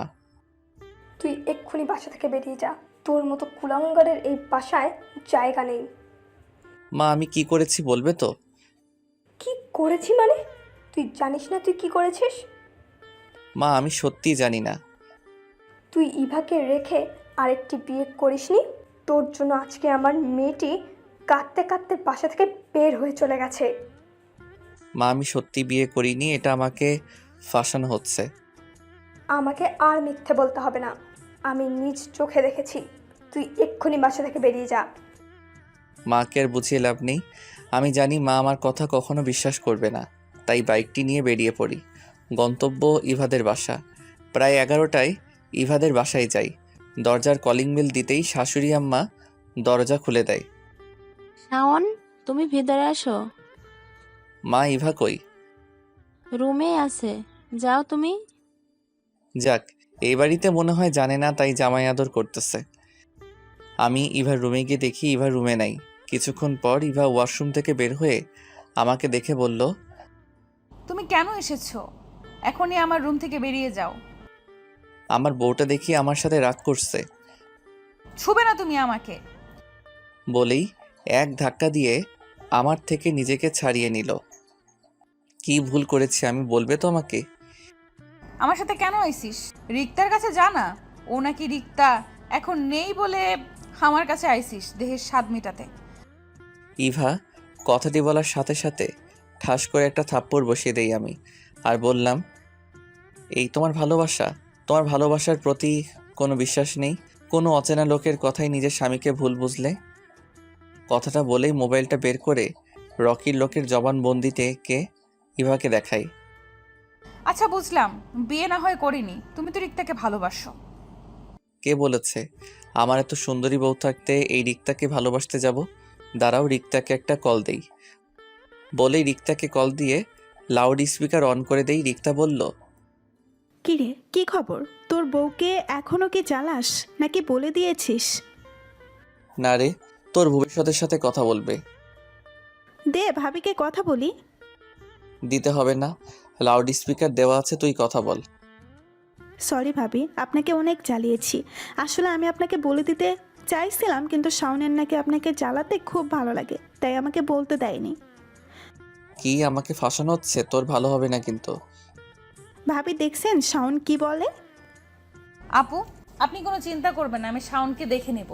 তুই এক্ষুনি বাসা থেকে বেরিয়ে যা, তোর মতো কুলাঙ্গারের এই বাসায় জায়গা নেই। মা আমি কি করেছি বলবে তো? কি করেছি মানে? তুই জানিস না তুই কি করেছিস? মা আমি সত্যিই জানি না। তুই ইভাকে রেখে আরেকটি বিয়ে করিসনি? তোর জন্য আজকে আমার মেয়েটি কাঁদতে কাঁদতে বাসা থেকে বের হয়ে চলে গেছে। মা আমি সত্যি বিয়ে করিনি, এটা আমাকে ফাঁসানো হচ্ছে। আমাকে আর মিথ্যে বলতে হবে না, আমি নিজ চোখে দেখেছি। তুই এক্ষুনি বাসা থেকে বেরিয়ে যা। মাকে আর বুঝিয়ে লাভ নেই। আমি জানি মা আমার কথা কখনো বিশ্বাস করবে না, তাই বাইকটি নিয়ে বেরিয়ে পড়ি। গন্তব্য ইভাদের বাসা। প্রায় 11টায় ইভাদের বাসায় যাই। দরজার কলিং বেল দিতেই শাশুড়ি আম্মা দরজা খুলে দেয়। শাওন, তুমি ভিতরে আসো। মা ইভা কই? রুমে আছে, যাও তুমি। যাক, এই বাড়িতে মনে হয় জানে না, তাই জামাই আদর করতেছে। আমি ইভার রুমে গিয়ে দেখি ইভা রুমে নাই। কিছুক্ষণ পর ইভা ওয়াশরুম থেকে বের হয়ে আমাকে দেখে বলল, তুমি কেন এসেছো? এখনই আমার রুম থেকে বেরিয়ে যাও। আমার বউটা দেখি আমার সাথে রাগ করছে। ছুবে না তুমি আমাকে। বলেই এক ধাক্কা দিয়ে আমার থেকে নিজেকে ছাড়িয়ে নিল। কি ভুল করেছি আমি বলবে তো আমাকে? আমার সাথে কেন আইসিস? রিক্তার কাছে জানা, ও নাকি রিক্তা এখন নেই বলে আমার কাছে আইসিস দেহের স্বাদ মেটাতে। ইভা কথাটি বলার সাথে সাথে ঠাস করে একটা থাপ্পড় বসিয়ে দেই আমি, আর বললাম, এই তোমার ভালোবাসা? তোমার ভালোবাসার প্রতি কোনো বিশ্বাস নেই? কোনো অচেনা লোকের কথাই নিজের স্বামীকে ভুল বুঝলে? কথাটা বলেই মোবাইলটা বের করে রকির লোকের জবানবন্দিতে কে ইভাকে দেখাই। আচ্ছা বুঝলাম, বিয়ে না হয় করিনি, তুমি তো রিক্তাকে ভালোবাসো। কে বলেছে? আমার এত সুন্দরী বউ থাকতে এই রিক্তাকে ভালোবাসতে যাব? দাঁড়াও রিক্তাকে একটা কল দেই। বলেই রিক্তাকে কল দিয়ে লাউড স্পিকার অন করে দেই। রিক্তা বলল, কিরে, কি খবর? তোর বউকে এখনো কি জ্বালাস নাকি বলে দিয়েছিস? না রে, তোর ভবিষ্যতের সাথে কথা বলবে। দে ভাবিকে কথা বলি। দিতে হবে না, লাউড স্পিকার দেওয়া আছে, তুই কথা বল। সরি ভাবি, আপনাকে অনেক জ্বালিয়েছি। আসলে আমি আপনাকে বলে দিতে চাইছিলাম, কিন্তু শাওনের নাকি আপনাকে জ্বালাতে খুব ভালো লাগে, তাই আমাকে বলতে দেয়নি। কি আমাকে ফাঁসানো হচ্ছে? তোর ভালো হবে না কিন্তু। ভাবি দেখছেন শাওন কি বলে? আপু, আপনি কোনো চিন্তা করবেন না, আমি শাওনকে দেখে নেব।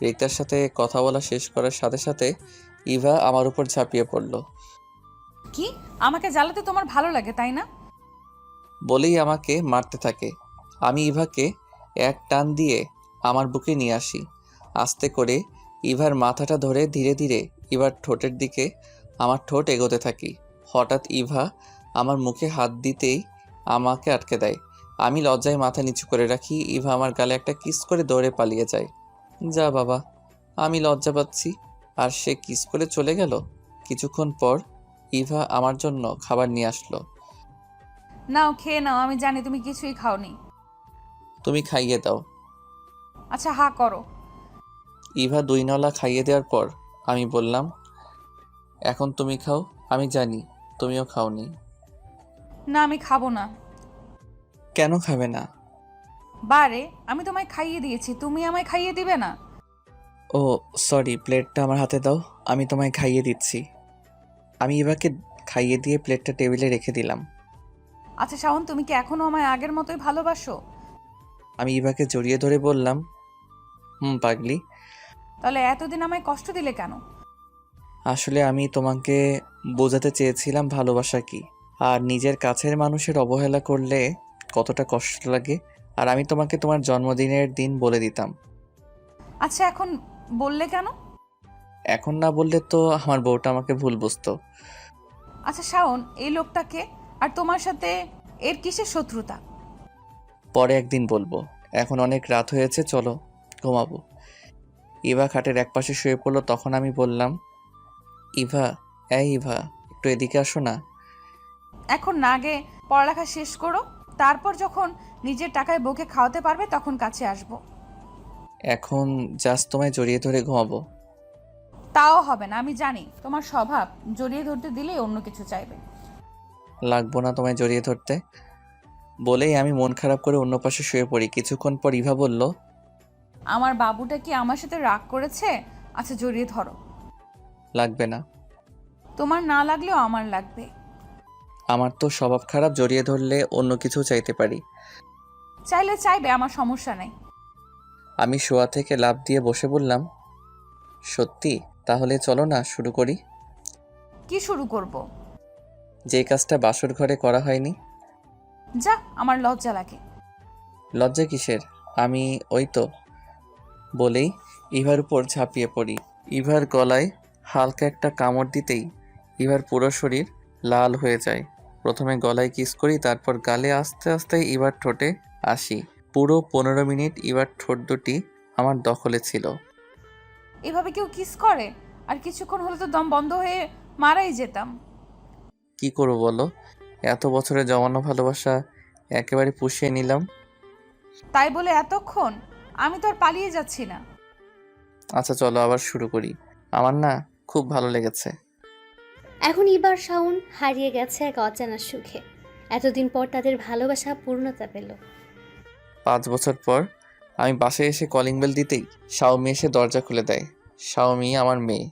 রিক্তার সাথে কথা বলা শেষ করার সাথে সাথে ইভা আমার উপর ঝাঁপিয়ে পড়ল। কি, আমাকে জ্বালাতে তোমার ভালো লাগে তাই না? বলেই আমাকে মারতে থাকে। আমি ইভাকে এক টান দিয়ে আমার বুকে নিয়ে আসি। আস্তে করে ইভার মাথাটা ধরে ধীরে ধীরে ইভার ঠোঁটের দিকে আমার ঠোঁট এগোতে থাকি। হঠাৎ ইভা আমার মুখে হাত দিতেই আমাকে আটকে দেয়। আমি লজ্জায় মাথা নিচু করে রাখি। ইভা আমার গালে একটা কিস করে দৌড়ে পালিয়ে যায়। যা বাবা, আমি লজ্জা পাচ্ছি আর সে কিস করে চলে গেল। কিছুক্ষণ পর ইভা আমার জন্য খাবার নিয়ে আসলো। নাও খেয়ে নাও, আমি জানি তুমি কিছুই খাওনি। তুমি খাইয়ে দাও। আচ্ছা হা করো। ইভা 2 নলা খাইয়ে দেওয়ার পর আমি বললাম, এখন তুমি খাও, আমি জানি তুমিও খাওনি। না আমি খাবো না। কেন খাবে না? বারে, আমি তোমায় খাইয়ে দিয়েছি, তুমি আমায় খাইয়ে দিবে না? ও সরি, প্লেটটা আমার হাতে দাও, আমি তোমায় খাইয়ে দিচ্ছি। আমি ইভাকে খাইয়ে দিয়ে প্লেটটা টেবিলে রেখে দিলাম। আচ্ছা শাওন, তুমি কি এখনো আমায় আগের মতোই ভালোবাসো? আমি ইভাকে জড়িয়ে ধরে বললাম, পাগলি। তাহলে এতদিন আমায় কষ্ট দিলে কেন? আসলে আমি তোমাকে বোঝাতে চেয়েছিলাম ভালোবাসা কি, আর নিজের কাছের মানুষের অবহেলা করলে কতটা কষ্ট লাগে, আর আমি তোমাকে তোমার জন্মদিনের দিন বলে দিতাম। আচ্ছা এখন বললে কেন? এখন না বললে তো আমার বউটা আমাকে ভুল বুঝতো। আচ্ছা শাওন, এই লোকটাকে আর তোমার সাথে এর কিসের শত্রুতা? পরে একদিন বলবো, এখন অনেক রাত হয়েছে, চলো ঘুমাবো। ইভা খাটের একপাশে শুয়ে পড়লো। তখন আমি বললাম, ইভা, ইভা একটু এদিকে আসো না। এখন না, আগে পড়ালেখা শেষ করো, তারপর যখন নিজের টাকায় বউকে খাওয়াতে পারবে তখন কাছে আসবো। এখন জাস্ট তোমায় জড়িয়ে ধরে ঘুমাবো। তাও হবে না, আমি জানি তোমার স্বভাব, জড়িয়ে ধরতে দিলেই অন্য কিছু চাইবে। লাগবো না তোমায় জড়িয়ে ধরতে। বলেই আমি মন খারাপ করে অন্য পাশে শুয়ে পড়ি। কিছুক্ষণ পর ইভা বলল, আমার বাবুটা কি আমার সাথে রাগ করেছে? আচ্ছা জড়িয়ে ধরো। লাগবে না। তোমার না লাগলেও আমার লাগবে। আমার তো স্বভাব খারাপ, জড়িয়ে ধরলে অন্য কিছু চাইতে পারি। চাইলে চাইবে, আমার সমস্যা নেই। আমি শোয়া থেকে লাফ দিয়ে বসে বললাম, সত্যি? তাহলে চলো না শুরু করি। কি শুরু করব? যে কাজটা বাসর ঘরে করা হয়নি। যা, আমার লজ্জা লাগে। লজ্জা কিসের? আমি ওই তো। বলেই ইভার উপর ঝাঁপিয়ে পড়ি। ইভার গলায় হালকা একটা কামড় দিতেই ইভার পুরো শরীর লাল হয়ে যায়। প্রথমে গলায় কিস করি, তারপর গালে, আস্তে আস্তে ইভার ঠোঁটে আসি। পুরো 15 মিনিট ইভার ঠোঁট দুটি আমার দখলে ছিল। এভাবে কেউ কিস করে? আর কিছুক্ষণ হলে তো দম বন্ধ হয়ে মারাই যেতাম। কি করবো বলো? এত বছরের জমানো ভালোবাসা একেবারে পুষিয়ে নিলাম। তাই বলে এতক্ষণ? আমি তো আর পালিয়ে যাচ্ছি না। আচ্ছা চলো আবার শুরু করি। আমার না খুব ভালো লেগেছে। এখন ইভার শাওন হারিয়ে গেছে এক অজানা সুখে। এতদিন পর তাদের ভালোবাসা পূর্ণতা পেল। 5 বছর পর আমি বাসায় এসে কলিং বেল দিতেই শাওমি এসে দরজা খুলে দেয়। শাওমি আমার মেয়ে।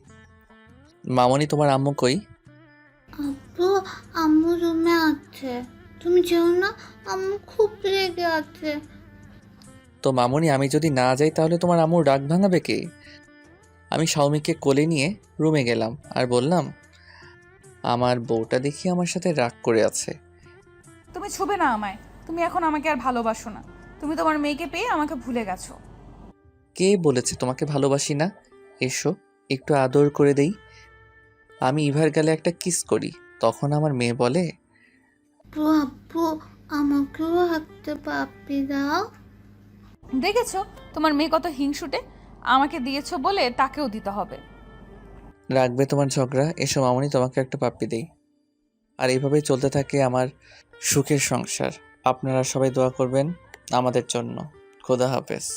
মামনি, তোমার আম্মু কই? আব্বু, আম্মু রুমে আছে, তুমি যেও না, আম্মু খুব রেগে আছে। তো মামনি, আমি যদি না যাই তাহলে তোমার আম্মুর রাগ ভাঙাবে কে? আমি শাওমিকে কোলে নিয়ে রুমে গেলাম আর বললাম, আমার বউটা দেখি আমার সাথে রাগ করে আছে। তুমি ছুবে না আমায়। তুমি এখন আমাকে আর ভালোবাসো না। তুমি তোমার মেয়েকে পেয়ে আমাকে ভুলে গেছো। কে বলেছে তোমাকে ভালোবাসি না? এসো একটু আদর করে দেই। আমি ইভার গালে একটা কিস করি, তখন আমার মেয়ে বলে, আব্বু, আমাকেও একটা পাপ্পি দাও। দেখেছো তোমার মেয়ে কত হিংসুটে? আমাকে দিয়েছো বলে তাকেও দিতে হবে। রাখবে তোমার ঝগড়া? এসো মামনি, তোমাকে একটা পাপ্পি দেই। আর এইভাবেই চলতে থাকে আমার সুখের সংসার। আপনারা সবাই দোয়া করবেন আমাদের জন্য। খোদা হাফেজ।